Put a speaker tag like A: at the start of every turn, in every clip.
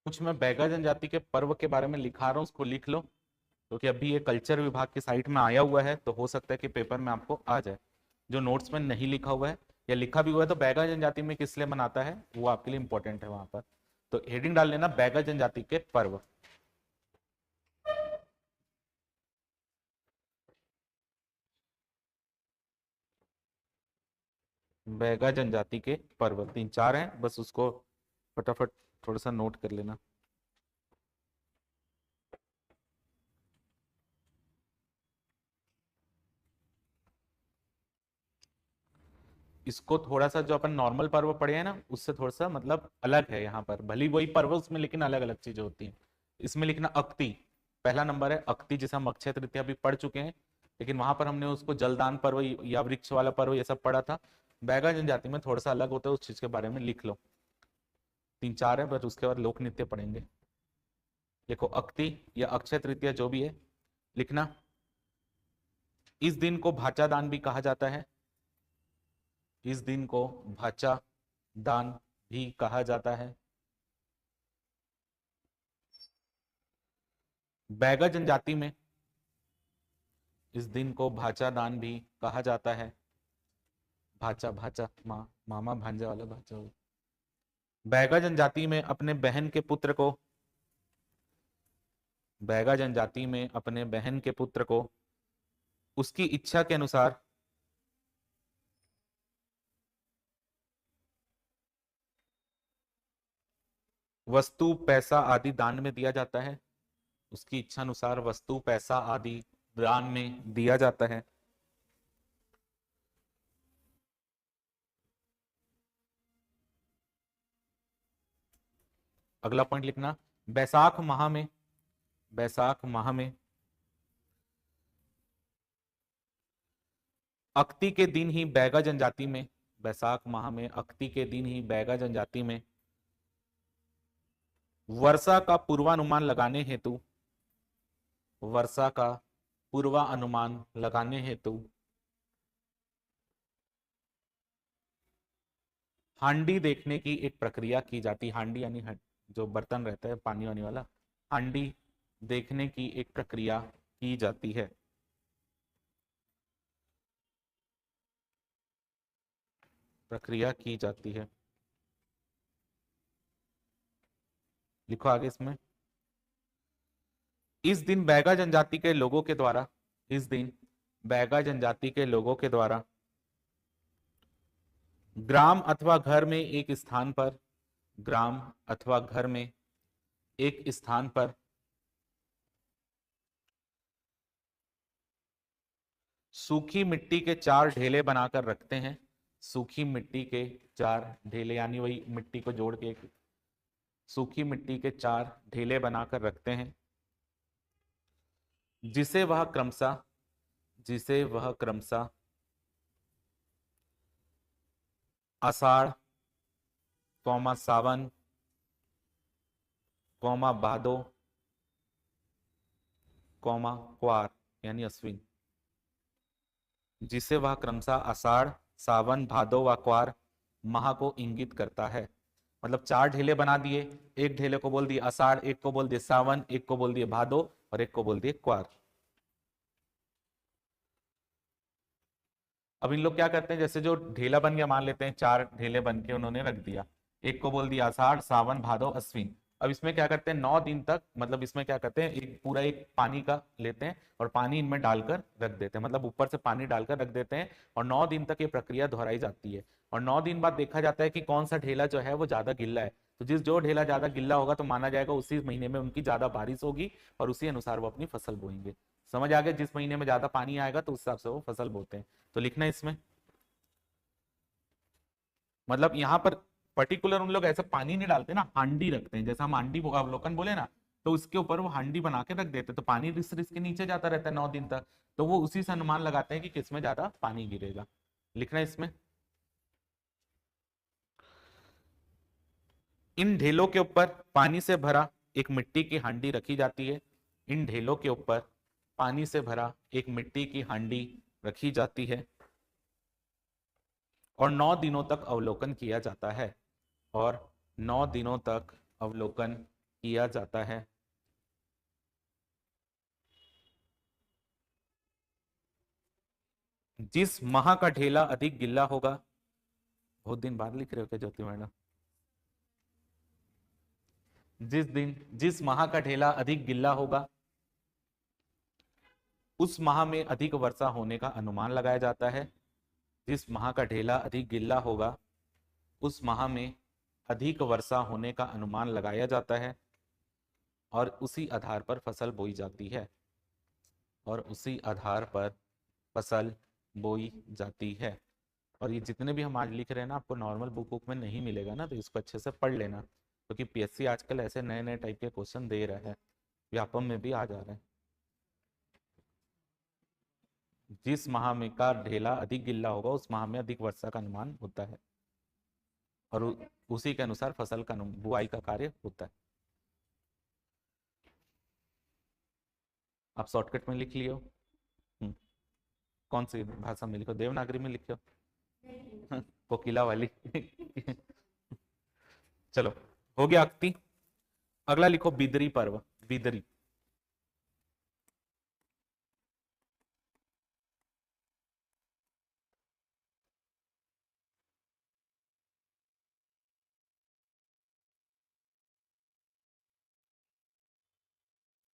A: कुछ मैं बैगा जनजाति के पर्व के बारे में लिखा रहा हूँ, उसको लिख लो, क्योंकि अभी ये कल्चर विभाग की साइट में आया हुआ है, तो हो सकता है कि पेपर में आपको आ जाए। जो नोट्स में नहीं लिखा हुआ है या लिखा भी हुआ है तो बैगा जनजाति में किस लिए मनाता है वो आपके लिए इंपॉर्टेंट है वहां पर। तो हेडिंग डाल लेना बैगा जनजाति के पर्व। बैगा जनजाति के पर्व 3-4 हैं, बस उसको फटाफट थोड़ा सा नोट कर लेना। इसको थोड़ा सा जो अपन नॉर्मल पर्व पढ़े हैं ना उससे थोड़ा सा मतलब अलग है यहाँ पर, भली वही पर्व उसमें लेकिन अलग अलग चीजें होती हैं। इसमें लिखना अक्ति, पहला नंबर है अक्ति, जिसे हम अक्षय तृतीया भी पढ़ चुके हैं, लेकिन वहां पर हमने उसको जलदान पर्व या वृक्ष वाला पर्व ये सब पढ़ा था। बैगा जनजाति में थोड़ा सा अलग होता है, उस चीज के बारे में लिख लो। 3-4 है, बस उसके बाद लोक नृत्य पढ़ेंगे। देखो अक्ति या अक्षय तृतीया जो भी है लिखना। इस दिन को भाचा दान भी कहा जाता है, इस दिन को भाचा दान भी कहा जाता है। बैगा जनजाति में इस दिन को भाचा दान भी कहा जाता है। भाचा भाचा मामा भांजे वाला भाचा हो। बैगा जनजाति में अपने बहन के पुत्र को, बैगा जनजाति में अपने बहन के पुत्र को उसकी इच्छा के अनुसार वस्तु पैसा आदि दान में दिया जाता है। उसकी इच्छा अनुसार वस्तु पैसा आदि दान में दिया जाता है। अगला पॉइंट लिखना, बैसाख माह में, बैसाख माह में अक्ति के दिन ही बैगा जनजाति में, बैसाख माह में अक्ति के दिन ही बैगा जनजाति में वर्षा का पूर्वानुमान लगाने हेतु, वर्षा का पूर्वानुमान लगाने हेतु हांडी देखने की एक प्रक्रिया की जाती। हांडी यानी जो बर्तन रहता है पानी वानी वाला, हांडी देखने की एक प्रक्रिया की जाती है। प्रक्रिया की जाती है। लिखो आगे इसमें, इस दिन बैगा जनजाति के लोगों के द्वारा, इस दिन बैगा जनजाति के लोगों के द्वारा ग्राम अथवा घर में एक स्थान पर, ग्राम अथवा घर में एक स्थान पर सूखी मिट्टी के 4 ढेले बनाकर रखते हैं। सूखी मिट्टी के 4 ढेले यानी वही मिट्टी को जोड़ के एक सूखी मिट्टी के 4 ढेले बनाकर रखते हैं, जिसे वह क्रमशः, जिसे वह क्रमशः आषाढ़ कौमा सावन कौमा भादो कौमा क्वार यानी अश्विन, जिसे वह क्रमशः आषाढ़ सावन भादो व क्वार माह को इंगित करता है। मतलब 4 ढेले बना दिए, एक ढेले को बोल दिए आषाढ़, एक को बोल दिए सावन, एक को बोल दिए भादो और एक को बोल दिए क्वार। अब इन लोग क्या करते हैं, जैसे जो ढेला बन गया, मान लेते हैं 4 ढेले बन के उन्होंने रख दिया, एक को बोल दिया आषाढ़ सावन भादो अश्विन। अब इसमें क्या करते हैं 9 दिन तक, मतलब इसमें क्या करते हैं एक पूरा एक पानी का लेते हैं और पानी इनमें डालकर रख देते हैं, मतलब ऊपर से पानी डालकर रख देते हैं और 9 दिन तक ये प्रक्रिया दोहराई जाती है। और 9 दिन बाद देखा जाता है कि कौन सा ढेला जो है वो ज्यादा गिल्ला है, तो जो ढेला ज्यादा गिल्ला होगा तो माना जाएगा उसी महीने में उनकी ज्यादा बारिश होगी और उसी अनुसार वो अपनी फसल बोएंगे। समझ आ गया, जिस महीने में ज्यादा पानी आएगा तो उस हिसाब से वो फसल बोते हैं। तो लिखना है इसमें, मतलब यहाँ पर पर्टिकुलर उन लोग ऐसा पानी नहीं डालते ना, हांडी रखते हैं, जैसा हम हांडी अवलोकन बोले ना, तो उसके ऊपर वो हांडी बना के रख देते, तो पानी रिस रिस के नीचे जाता रहता है 9 दिन तक, तो वो उसी से अनुमान लगाते हैं कि किसमें ज्यादा पानी गिरेगा। लिखना है इसमें, इन ढेलों के ऊपर पानी से भरा एक मिट्टी की हांडी रखी जाती है। इन ढेलों के ऊपर पानी से भरा एक मिट्टी की हांडी रखी जाती है और 9 दिनों तक अवलोकन किया जाता है, और 9 दिनों तक अवलोकन किया जाता है। जिस माह का ढेला अधिक गिल्ला होगा। बहुत दिन बाद लिख रहे हो क्या ज्योति मैडम? जिस माह का ढेला अधिक गिल्ला होगा उस माह में अधिक वर्षा होने का अनुमान लगाया जाता है। जिस माह का ढेला अधिक गिल्ला होगा उस माह में अधिक वर्षा होने का अनुमान लगाया जाता है और उसी आधार पर फसल बोई जाती है। और उसी आधार पर फसल बोई जाती है। और ये जितने भी हम आज लिख रहे हैं ना, आपको नॉर्मल बुक में नहीं मिलेगा ना, तो इसको अच्छे से पढ़ लेना, क्योंकि पीएससी आजकल ऐसे नए नए टाइप के क्वेश्चन दे रहा है, व्यापम में भी आ जा रहे हैं। जिस माह में का ढेला अधिक गिल्ला होगा उस माह में अधिक वर्षा का अनुमान होता है और उसी के अनुसार फसल का बुआई का कार्य होता है। आप शॉर्टकट में लिख लियो। कौन सी भाषा में लिखो? देवनागरी में लिखो। कोकिला वाली। चलो, हो गया अक्ति। अगला लिखो बिदरी पर्व। बिदरी।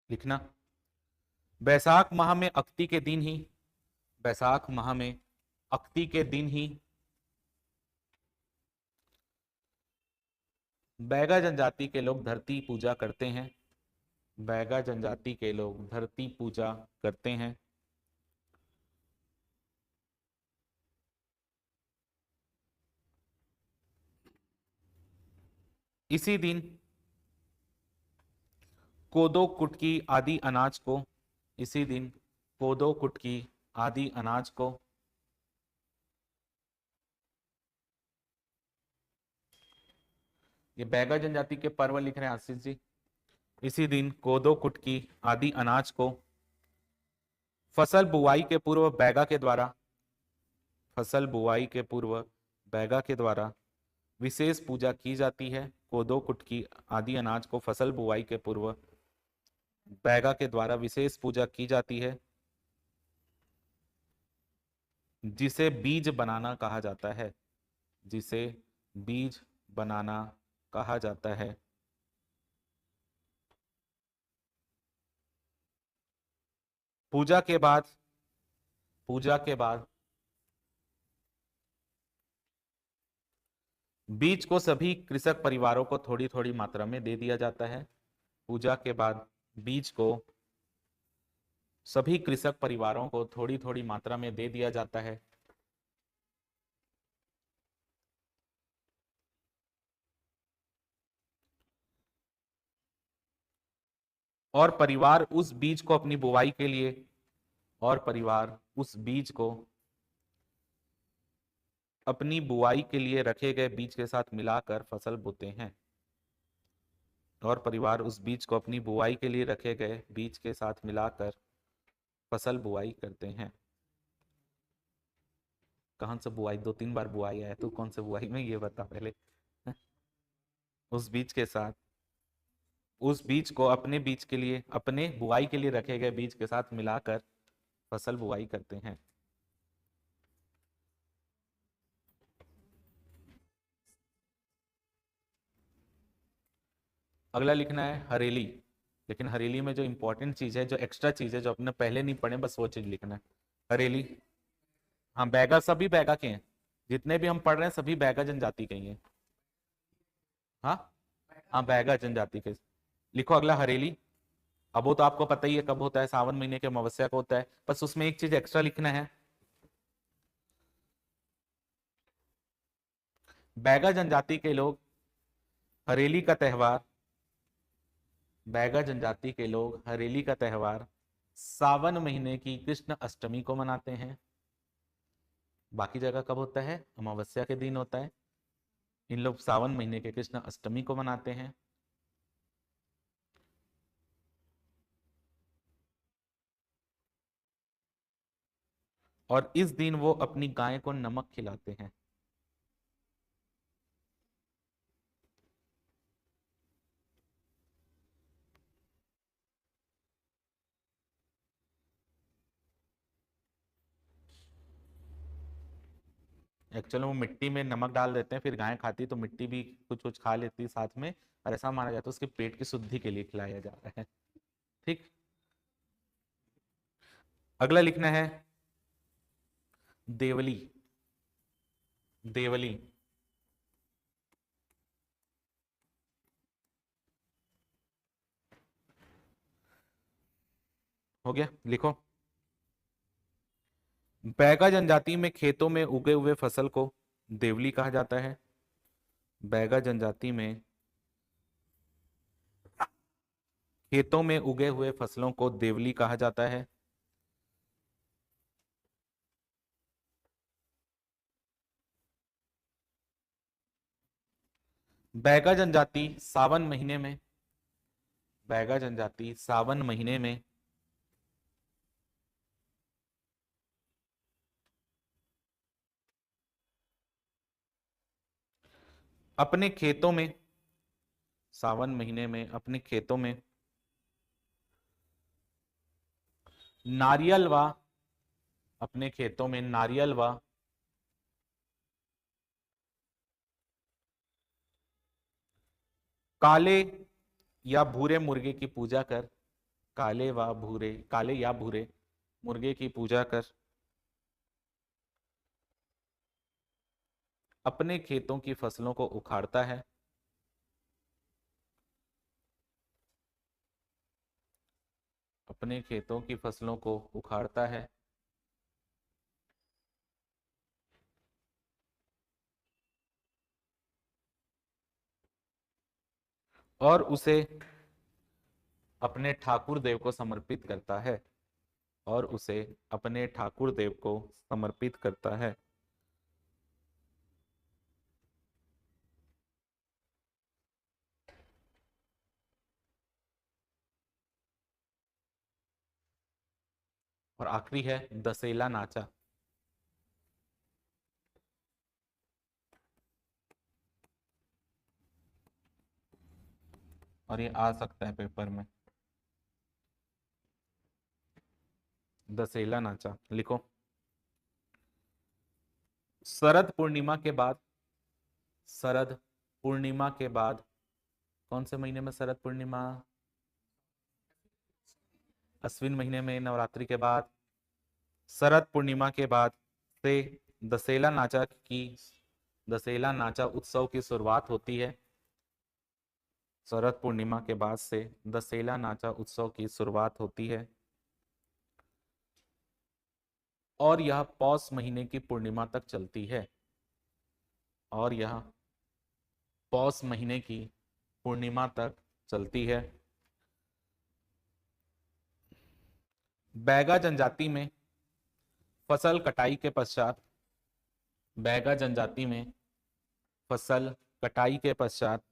A: लिखना। बैसाख माह में अक्ति के दिन ही, बैसाख माह में अक्ति के दिन ही बैगा जनजाति के लोग धरती पूजा करते हैं। बैगा जनजाति के लोग धरती पूजा करते हैं। इसी दिन कोदो कुटकी आदि अनाज को, इसी दिन कोदो कुटकी आदि अनाज को ये बैगा जनजाति के पर्व लिख रहे हैं आशीष जी। इसी दिन कोदो कुटकी आदि अनाज को फसल बुआई के पूर्व बैगा के द्वारा, फसल बुआई के पूर्व बैगा के द्वारा विशेष पूजा की जाती है। कोदो कुटकी आदि अनाज को फसल बुआई के पूर्व बैगा के द्वारा विशेष पूजा की जाती है, जिसे बीज बनाना कहा जाता है। जिसे बीज बनाना कहा जाता है। पूजा के बाद, पूजा के बाद बीज को सभी कृषक परिवारों को थोड़ी थोड़ी मात्रा में दे दिया जाता है। पूजा के बाद बीज को सभी कृषक परिवारों को थोड़ी थोड़ी मात्रा में दे दिया जाता है। और परिवार उस बीज को अपनी बुवाई के लिए, और परिवार उस बीज को अपनी बुआई के लिए रखे गए बीज के साथ मिलाकर फसल बोते हैं। और परिवार उस बीज को अपनी बुआई के लिए रखे गए बीज के साथ मिलाकर फसल बुआई करते हैं। कौन सा बुआई? 2-3 बार बुआई है तो कौन सा बुआई में, ये बता पहले। उस बीज के साथ, उस बीज को अपने बीज के लिए, अपने बुआई के लिए रखे गए बीज के साथ मिलाकर फसल बुआई करते हैं। अगला लिखना है हरेली। लेकिन हरेली में जो इंपॉर्टेंट चीज है, जो एक्स्ट्रा चीज है, जो अपने पहले नहीं पढ़े, बस वो चीज लिखना है। हरेली। हाँ, बैगा सभी बैगा के हैं, जितने भी हम पढ़ रहे हैं सभी बैगा जनजाति के ही हैं। हाँ हाँ, बैगा जनजाति के। लिखो अगला हरेली। अब वो तो आपको पता ही है कब होता है, सावन महीने के अमावस्या को होता है, बस उसमें एक चीज एक्स्ट्रा लिखना है। बैगा जनजाति के लोग हरेली का त्योहार, बैगा जनजाति के लोग हरेली का त्योहार सावन महीने की कृष्ण अष्टमी को मनाते हैं। बाकी जगह कब होता है? अमावस्या के दिन होता है। इन लोग सावन महीने के कृष्ण अष्टमी को मनाते हैं। और इस दिन वो अपनी गाय को नमक खिलाते हैं। एक्चुअली वो मिट्टी में नमक डाल देते हैं, फिर गाय खाती तो मिट्टी भी कुछ कुछ खा लेती है साथ में, और ऐसा माना जाता है उसके पेट की शुद्धि के लिए खिलाया जा रहा है। ठीक। अगला लिखना है देवली। देवली। हो गया, लिखो। बैगा जनजाति में खेतों में उगे हुए फसल को देवली कहा जाता है। बैगा जनजाति में खेतों में उगे हुए फसलों को देवली कहा जाता है। बैगा जनजाति सावन महीने में, बैगा जनजाति सावन महीने में अपने खेतों में, सावन महीने में अपने खेतों में नारियल व, अपने खेतों में नारियल व काले या भूरे मुर्गे की पूजा कर, काले व भूरे, काले या भूरे मुर्गे की पूजा कर अपने खेतों की फसलों को उखाड़ता है। अपने खेतों की फसलों को उखाड़ता है और उसे अपने ठाकुर देव को समर्पित करता है, और उसे अपने ठाकुर देव को समर्पित करता है। और आखिरी है दशेला नाचा। और ये आ सकता है पेपर में, दशेला नाचा लिखो। शरद पूर्णिमा के बाद, शरद पूर्णिमा के बाद, कौन से महीने में शरद पूर्णिमा? अश्विन महीने में नवरात्रि के बाद, शरद पूर्णिमा के बाद से दशेला नाचा की, दशेला नाचा उत्सव की शुरुआत होती है। शरद पूर्णिमा के बाद से दशेला नाचा उत्सव की शुरुआत होती है और यह पौष महीने की पूर्णिमा तक चलती है। और यह पौष महीने की पूर्णिमा तक चलती है। बैगा जनजाति में फसल कटाई के पश्चात, बैगा जनजाति में फसल कटाई के पश्चात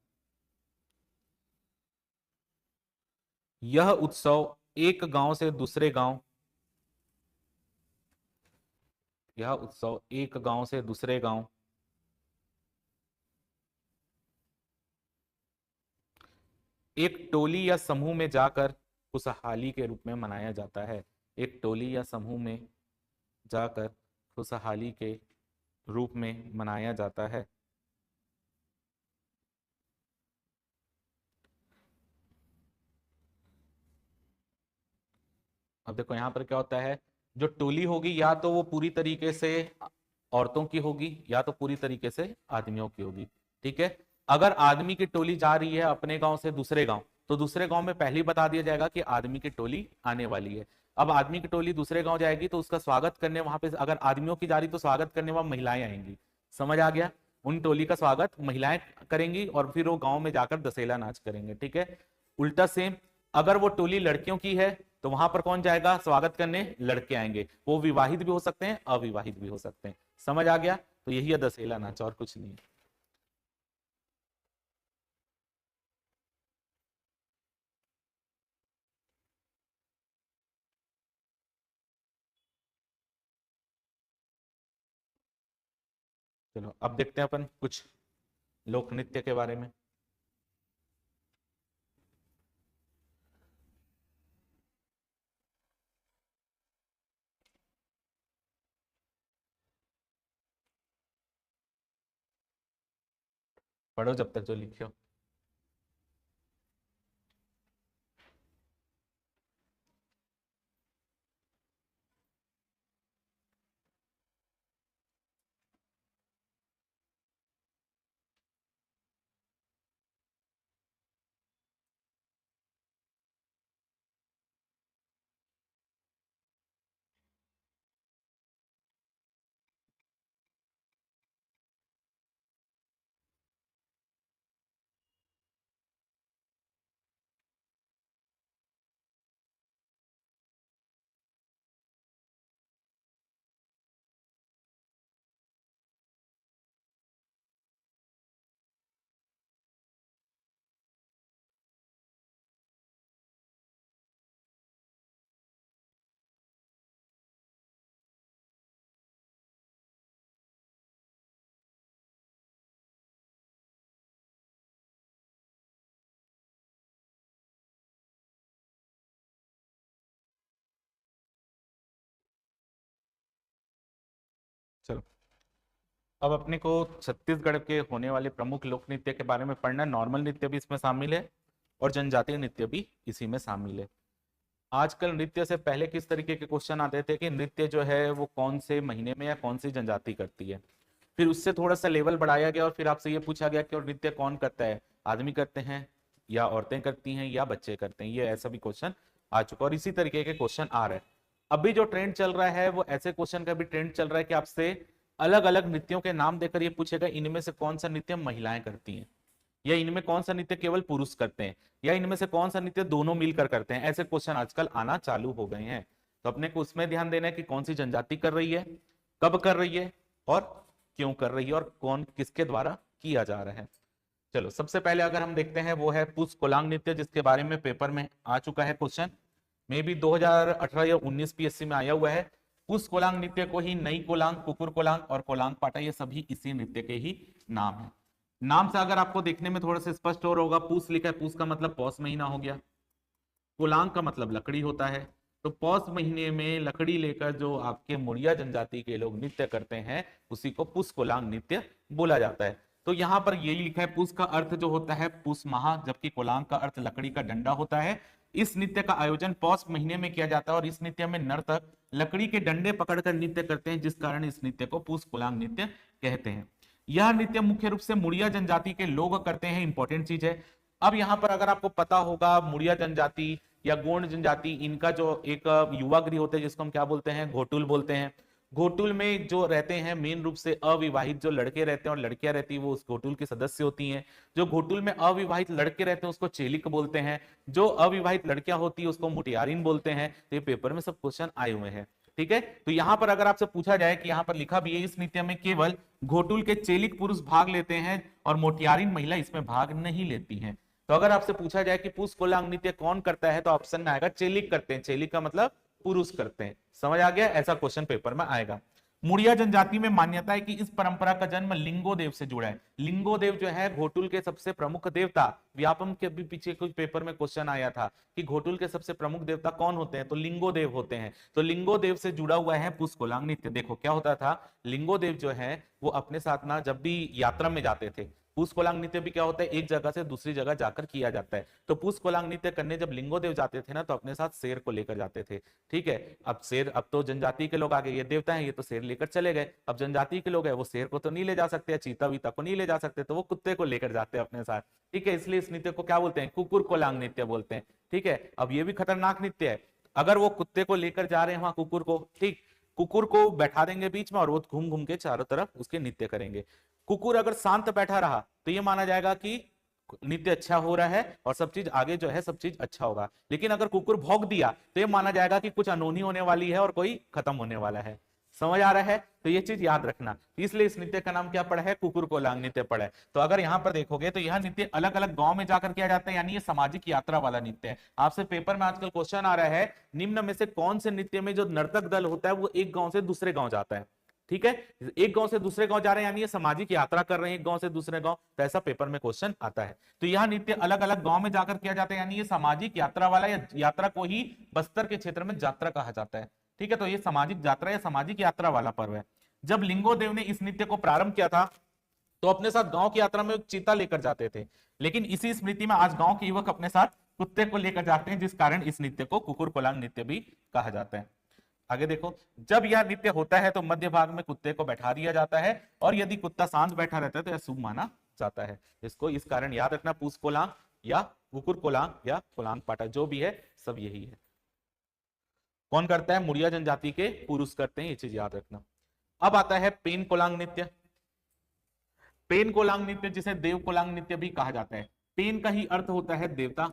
A: यह उत्सव एक गांव से दूसरे गांव, यह उत्सव एक गांव से दूसरे गांव एक टोली या समूह में जाकर खुशहाली के रूप में मनाया जाता है। एक टोली या समूह में जाकर खुशहाली के रूप में मनाया जाता है। अब देखो यहां पर क्या होता है, जो टोली होगी या तो वो पूरी तरीके से औरतों की होगी या तो पूरी तरीके से आदमियों की होगी। ठीक है। अगर आदमी की टोली जा रही है अपने गांव से दूसरे गांव, तो दूसरे गांव में पहले ही बता दिया जाएगा कि आदमी की टोली आने वाली है। अब आदमी की टोली दूसरे गांव जाएगी तो उसका स्वागत करने वहां पे अगर आदमियों की जा रही तो स्वागत करने वहां महिलाएं आएंगी। समझ आ गया? उन टोली का स्वागत महिलाएं करेंगी और फिर वो गांव में जाकर दशेला नाच करेंगे। ठीक है। उल्टा सेम, अगर वो टोली लड़कियों की है तो वहां पर कौन जाएगा स्वागत करने? लड़के आएंगे। वो विवाहित भी हो सकते हैं, अविवाहित भी हो सकते हैं। समझ आ गया? तो यही है दशेला नाच, और कुछ नहीं। चलो अब देखते हैं अपन कुछ लोक नृत्य के बारे में। पढ़ो जब तक जो लिखे हो। चलो, अब अपने को छत्तीसगढ़ के होने वाले प्रमुख लोक नृत्य के बारे में पढ़ना है। नॉर्मल नृत्य भी इसमें शामिल है और जनजातीय नृत्य भी इसी में शामिल है। आजकल नृत्य से पहले किस तरीके के क्वेश्चन आते थे कि नृत्य जो है वो कौन से महीने में या कौन सी जनजाति करती है। फिर उससे थोड़ा सा लेवल बढ़ाया गया और फिर आपसे ये पूछा गया कि और नृत्य कौन करता है, आदमी करते हैं या औरतें करती हैं या बच्चे करते हैं। ये ऐसा भी क्वेश्चन आ चुका और इसी तरीके के क्वेश्चन आ रहे हैं। अभी जो ट्रेंड चल रहा है वो ऐसे क्वेश्चन का भी ट्रेंड चल रहा है कि आपसे अलग अलग नृत्यों के नाम देकर ये पूछेगा इनमें से कौन सा नृत्य महिलाएं करती हैं, या इनमें कौन सा नृत्य केवल पुरुष करते हैं, या इनमें से कौन सा नृत्य दोनों मिलकर करते हैं। ऐसे क्वेश्चन आजकल आना चालू हो गए हैं। तो अपने को उसमें ध्यान देना है कि कौन सी जनजाति कर रही है, कब कर रही है और क्यों कर रही है और कौन किसके द्वारा किया जा रहा है। चलो, सबसे पहले अगर हम देखते हैं वो है पुष कोलांग नृत्य, जिसके बारे में पेपर में आ चुका है क्वेश्चन। मे भी 2018 या 19 पीएससी में आया हुआ है। पुष कोलांग नृत्य को ही नई कोलांग, कुकुर कोलांग और कोलांग पाटा ये सभी इसी नृत्य के ही नाम है। नाम से अगर आपको देखने में थोड़ा सा स्पष्ट और होगा, पूस लिखा है, पूस का मतलब पौष महीना हो गया, कोलांग का मतलब लकड़ी होता है। तो पौष महीने में लकड़ी लेकर जो आपके मुड़िया जनजाति के लोग नृत्य करते हैं उसी को पुष कोलांग नृत्य बोला जाता है। तो यहाँ पर यही लिखा है, पुष का अर्थ जो होता है पुष माह, जबकि कोलांग का अर्थ लकड़ी का डंडा होता है। इस नृत्य का आयोजन पौष महीने में किया जाता है और इस नृत्य में नर्तक लकड़ी के डंडे पकड़कर नृत्य करते हैं, जिस कारण इस नृत्य को पुष कोलांग नृत्य कहते हैं। यह नृत्य मुख्य रूप से मुड़िया जनजाति के लोग करते हैं। इंपॉर्टेंट चीज है। अब यहाँ पर अगर आपको पता होगा, मुड़िया जनजाति या गोंड जनजाति, इनका जो एक युवा गृह होते हैं जिसको हम क्या बोलते हैं, घोटुल बोलते हैं। घोटुल में जो रहते हैं मेन रूप से अविवाहित जो लड़के रहते हैं और लड़कियां रहती है वो उस घोटुल की सदस्य होती हैं। जो घोटुल में अविवाहित लड़के रहते हैं उसको चेलिक बोलते हैं। जो अविवाहित लड़कियां होती है उसको मुटियारिन बोलते हैं। तो ये पेपर में सब क्वेश्चन आए हुए हैं। ठीक है, तो यहां पर अगर आपसे पूछा जाए कि यहाँ पर लिखा भी है इस नृत्य में केवल घोटुल के चेलिक पुरुष भाग लेते हैं और मोटियारिन महिला इसमें भाग नहीं लेती हैं। तो अगर आपसे पूछा जाए कि पुष कोलांग नृत्य कौन करता है तो ऑप्शन में आएगा चेलिक करते हैं। चेलिक का मतलब पुरुष करते हैं। समझ आ गया, ऐसा क्वेश्चन पेपर में आएगा। मुड़िया जनजाति में मान्यता है कि इस परंपरा का जन्म लिंगोदेव से जुड़ा है। लिंगोदेव जो है घोटुल के सबसे प्रमुख देवता, व्यापम के भी पीछे कुछ पेपर में क्वेश्चन आया था कि घोटुल के सबसे प्रमुख देवता कौन होते हैं, तो लिंगोदेव होते हैं। तो लिंगोदेव से जुड़ा हुआ है पुष कोलांग नृत्य। देखो क्या होता था, लिंगोदेव जो है वो अपने साथ ना जब भी यात्रा में जाते थे, पुष कोलांग नृत्य भी क्या होता है, एक जगह से दूसरी जगह जाकर किया जाता है। तो पुष कोलांग नृत्य करने जब लिंगोदेव जाते थे ना तो अपने साथ शेर को लेकर जाते थे। ठीक है, अब शेर, अब तो जनजाति के लोग आ गए, ये देवता है ये तो शेर लेकर चले गए। अब जनजाति के लोग है वो शेर को तो नहीं ले जा सकते, चीता वीता को नहीं ले जा सकते, तो वो कुत्ते को लेकर जाते हैं अपने साथ। ठीक है, इसलिए इस नृत्य को क्या बोलते हैं, कुकुर कोलांग नृत्य बोलते हैं। ठीक है, अब ये भी खतरनाक नृत्य है। अगर वो कुत्ते को लेकर जा रहे हैं वहां कुकुर को, ठीक, कुकुर को बैठा देंगे बीच में और वो घूम घूम के चारों तरफ उसके नृत्य करेंगे। कुकुर अगर शांत बैठा रहा तो ये माना जाएगा कि नृत्य अच्छा हो रहा है और सब चीज आगे जो है सब चीज अच्छा होगा। लेकिन अगर कुकुर भौंक दिया तो ये माना जाएगा कि कुछ अनहोनी होने वाली है और कोई खत्म होने वाला है। समझ आ रहा है, तो ये चीज याद रखना। इसलिए इस नृत्य का नाम क्या पड़ा है, कुकुर कोलांग नृत्य पड़ा है। तो अगर यहाँ पर देखोगे तो यह नृत्य अलग अलग गांव में जाकर किया जाता है, यानी ये सामाजिक यात्रा वाला नृत्य है। आपसे पेपर में आजकल क्वेश्चन आ रहा है, निम्न में से कौन से नृत्य में जो नर्तक दल होता है वो एक गांव से दूसरे गांव जाता है। ठीक है, एक गांव से दूसरे गांव जा रहे हैं यानी ये सामाजिक यात्रा कर रहे हैं एक गांव से दूसरे गांव, तो ऐसा पेपर में क्वेश्चन आता है। तो यह नृत्य अलग अलग गांव में जाकर किया जाता है, यानी ये सामाजिक यात्रा वाला, या यात्रा को ही बस्तर के क्षेत्र में यात्रा कहा जाता है। ठीक है, तो ये सामाजिक यात्रा या सामाजिक यात्रा वाला पर्व है। जब लिंगोदेव ने इस नृत्य को प्रारंभ किया था तो अपने साथ गांव की यात्रा में एक चीता लेकर जाते थे, लेकिन इसी स्मृति में आज गांव के युवक अपने साथ कुत्ते को लेकर जाते हैं, जिस कारण इस नृत्य को कुकुर कोलांग नृत्य भी कहा जाता है। आगे देखो, जब यह नृत्य होता है तो मध्य भाग में कुत्ते को बैठा दिया जाता है, और यदि कुत्ता शांत बैठा रहता है तो यह शुभ माना जाता है। इसको इस कारण याद रखना, पूस कोलांग या कुकुर कोलांग या कोलांग पाटा जो भी है सब यही है। कौन करता है? मुड़िया जनजाति के पुरुष करते हैं, ये चीज याद रखना। अब आता है पेन कोलांग नृत्य। पेन कोलांग नृत्य जिसे देव कोलांग नृत्य भी कहा जाता है। पेन का ही अर्थ होता है देवता,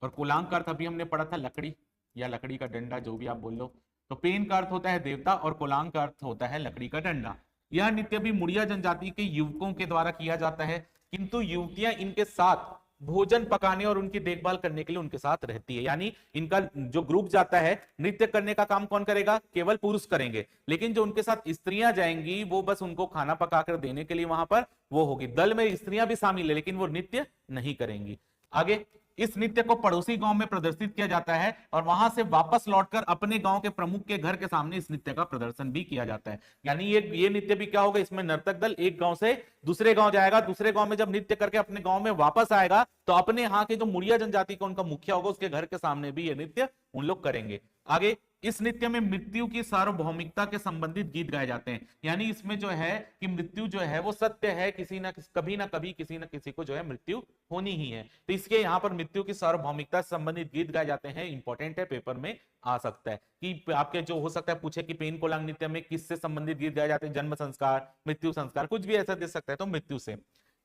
A: और कोलांग का अर्थ अभी हमने पढ़ा था लकड़ी या लकड़ी का डंडा, जो भी आप बोल लो। तो पेन का अर्थ होता है देवता और कोलांग का अर्थ होता है लकड़ी का डंडा। यह नृत्य भी मुड़िया जनजाति के युवकों के द्वारा किया जाता है, किंतु युवतियां इनके साथ भोजन पकाने और उनकी देखभाल करने के लिए उनके साथ रहती है। यानी इनका जो ग्रुप जाता है, नृत्य करने का काम कौन करेगा? केवल पुरुष करेंगे, लेकिन जो उनके साथ स्त्रियां जाएंगी वो बस उनको खाना पकाकर देने के लिए वहां पर वो होगी। दल में स्त्रियां भी शामिल है, लेकिन वो नृत्य नहीं करेंगी। आगे, इस नृत्य को पड़ोसी गांव में प्रदर्शित किया जाता है, और वहां से वापस लौटकर अपने गांव के प्रमुख के घर के सामने इस नृत्य का प्रदर्शन भी किया जाता है। यानी ये नृत्य भी क्या होगा? इसमें नर्तक दल एक गांव से दूसरे गांव जाएगा, दूसरे गांव में जब नृत्य करके अपने गांव में वापस आएगा तो अपने यहाँ के जो मुड़िया जनजाति का उनका मुखिया होगा उसके घर के सामने भी ये नृत्य उन लोग करेंगे। आगे, इस नृत्य में मृत्यु की सार्वभौमिकता के संबंधित गीत गाए जाते हैं। यानी इसमें जो है कि मृत्यु जो है वो सत्य है, किसी ना कभी ना कभी किसी ना किसी को जो है मृत्यु होनी ही है, तो इसके यहाँ पर मृत्यु की सार्वभौमिकता से संबंधित गीत गाए जाते हैं। इंपॉर्टेंट है, पेपर में आ सकता है कि आपके जो हो सकता है पूछे कि पेन कोलांग नृत्य में किससे संबंधित गीत गाए जाते हैं? जन्म संस्कार, मृत्यु संस्कार, कुछ भी ऐसा दे सकता है, तो मृत्यु से।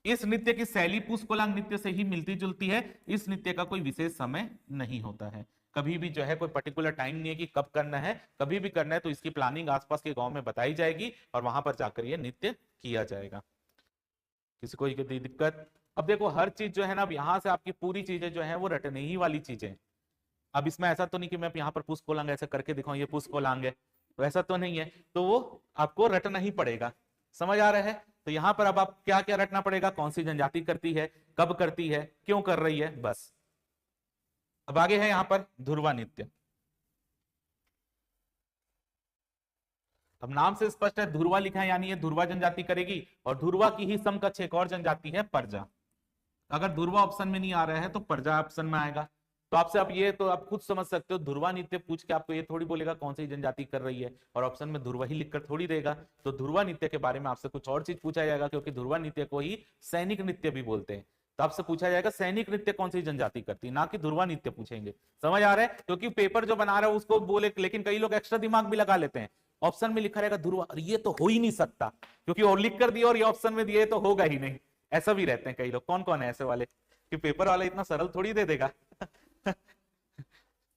A: इस नृत्य की शैली पुष्प कोलांग नृत्य से ही मिलती जुलती है। इस नृत्य का कोई विशेष समय नहीं होता है, कभी भी जो है कोई पर्टिकुलर टाइम नहीं है कि कब करना है, कभी भी करना है तो इसकी प्लानिंग आसपास के गांव में बताई जाएगी और वहां पर जाकर ये नृत्य किया जाएगा। किसी को दिक्कत? अब देखो, हर चीज जो है ना, अब यहाँ से आपकी पूरी चीजें जो है वो रटने ही वाली चीजें। अब इसमें ऐसा तो नहीं कि मैं यहाँ पर पुष्प कोलांग ऐसा करके दिखाऊं ये पुष्प कोलांग है, तो ऐसा तो नहीं है, तो वो आपको रटना ही पड़ेगा। समझ आ रहा है? तो यहाँ पर अब आप क्या क्या रटना पड़ेगा? कौन सी जनजाति करती है, कब करती है, क्यों कर रही है, बस। अब आगे है यहाँ पर ध्रुवा नृत्य। अब नाम से स्पष्ट है, ध्रुवा लिखा है, यानी ये ध्रुवा जनजाति करेगी, और ध्रुवा की ही समकक्ष एक और जनजाति है परजा। अगर ध्रुवा ऑप्शन में नहीं आ रहा है तो परजा ऑप्शन में आएगा। तो आपसे आप ये तो आप खुद समझ सकते हो, ध्रुवा नृत्य पूछ के आपको ये थोड़ी बोलेगा कौन सी जनजाति कर रही है, और ऑप्शन में ध्रुवा ही लिखकर थोड़ी देगा। तो ध्रुवा नृत्य के बारे में आपसे कुछ और चीज पूछा जाएगा, क्योंकि ध्रुवा नृत्य को ही सैनिक नृत्य भी बोलते हैं। तो आपसे पूछा जाएगा सैनिक नृत्य कौन सी जनजाति करती है, ना कि ध्रुवा नृत्य पूछेंगे। समझ आ रहा है? क्योंकि पेपर जो बना रहा है उसको बोले, लेकिन कई लोग एक्स्ट्रा दिमाग भी लगा लेते हैं। ऑप्शन में लिखा रहेगा ध्रुवा, ये तो हो ही नहीं सकता, क्योंकि और लिख कर दिया और ये ऑप्शन में दिए तो होगा ही नहीं। ऐसा भी रहते हैं कई लोग। कौन कौन है ऐसे वाले कि पेपर वाला इतना सरल थोड़ी दे देगा।